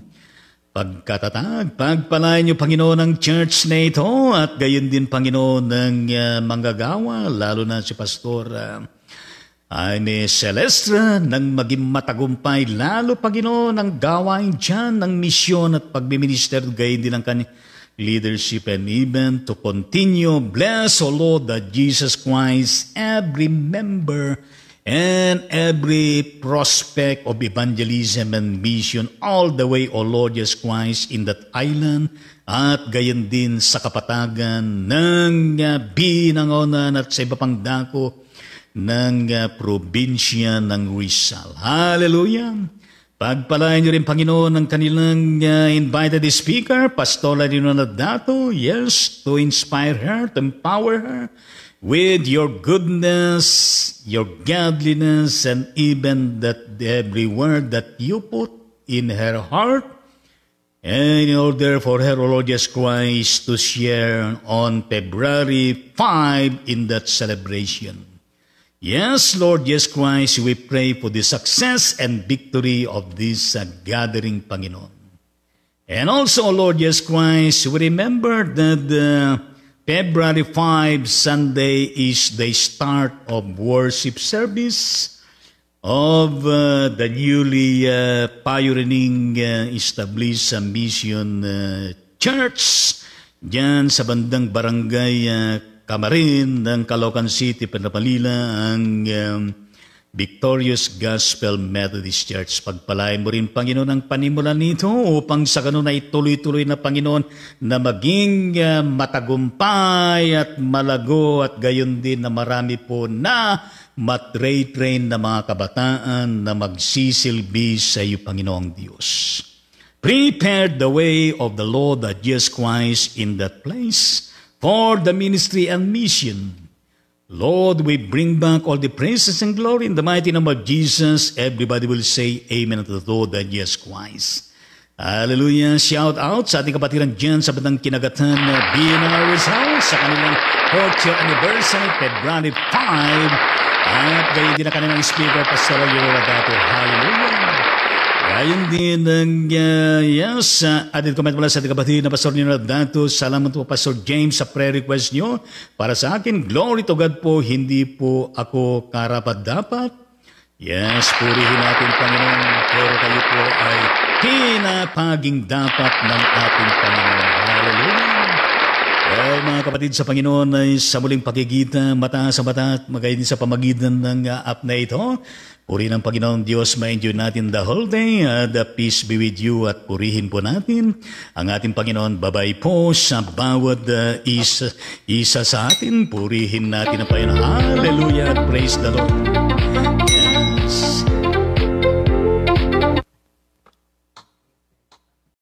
pagkatatag. Pagpalain niyo, Panginoon, ang church na ito at gayon din, Panginoon, ng manggagawa, lalo na si Pastor Jaime Celestra nang maging matagumpay lalo, Panginoon, ang gawain dyan ng misyon at pagbiminister gayon din ang kanyang leadership and even to continue. Bless, O Lord, that Jesus Christ, every member and every prospect of evangelism and mission all the way, O Lord Jesus Christ, in that island at gayon din sa kapatagan ng Binangonan at sa iba pang dako ng probinsya ng Rizal. Hallelujah! Pagpalain niyo rin, Panginoon, ang kanilang invited speaker, Pastor Leonardo, yes, to inspire her, to empower her with your goodness, your godliness, and even that every word that you put in her heart, and in order for her, O Lord Jesus Christ, to share on February 5 in that celebration. Yes, Lord Jesus Christ, we pray for the success and victory of this gathering, Panginoon. And also, Lord Jesus Christ, we remember that February 5, Sunday, is the start of worship service of the newly pioneering established Mission Church dyan sa bandang barangay Kamarin ng Caloocan City, Panapalila, ang Victorious Gospel Methodist Church. Pagpalain mo rin, Panginoon, ang panimulan nito upang sa ganun ay tuloy-tuloy na, Panginoon, na maging matagumpay at malago at gayon din na marami po na matrain na mga kabataan na magsisilbi sa iyo, Panginoong Diyos. Prepare the way of the Lord Jesus Christ in that place for the ministry and mission. Lord, we bring back all the praises and glory in the mighty name of Jesus. Everybody will say amen to the Lord and Jesus Christ. Hallelujah. Shout out sa ating kapatiran dyan sa bandang Kinagatan na Binangaw, Rizal sa kanilang 4th year anniversary, February 5. At gayon din na kanilang speaker, Pastor Leonardo. Hallelujah. Gayon din ang yes, added comment mula sa ating kapatid na Pastor Nino Datos. Salamat po Pastor James sa prayer request nyo. Para sa akin, glory to God po, hindi po ako karapat-dapat. Yes, purihin natin Panginoon, pero kayo po ay pinapaging dapat ng ating Panginoon. Hallelujah! Well, mga kapatid sa Panginoon ay sa muling pagkikita, mata sa mata at magayon sa pamagitan ng app na ito. Purihin ang Panginoon Diyos, ma-enjoy natin the whole day. The peace be with you at purihin po natin ang ating Panginoon. Babay po sa bawat isa sa atin. Purihin natin ang Panginoon. Hallelujah! Praise the Lord!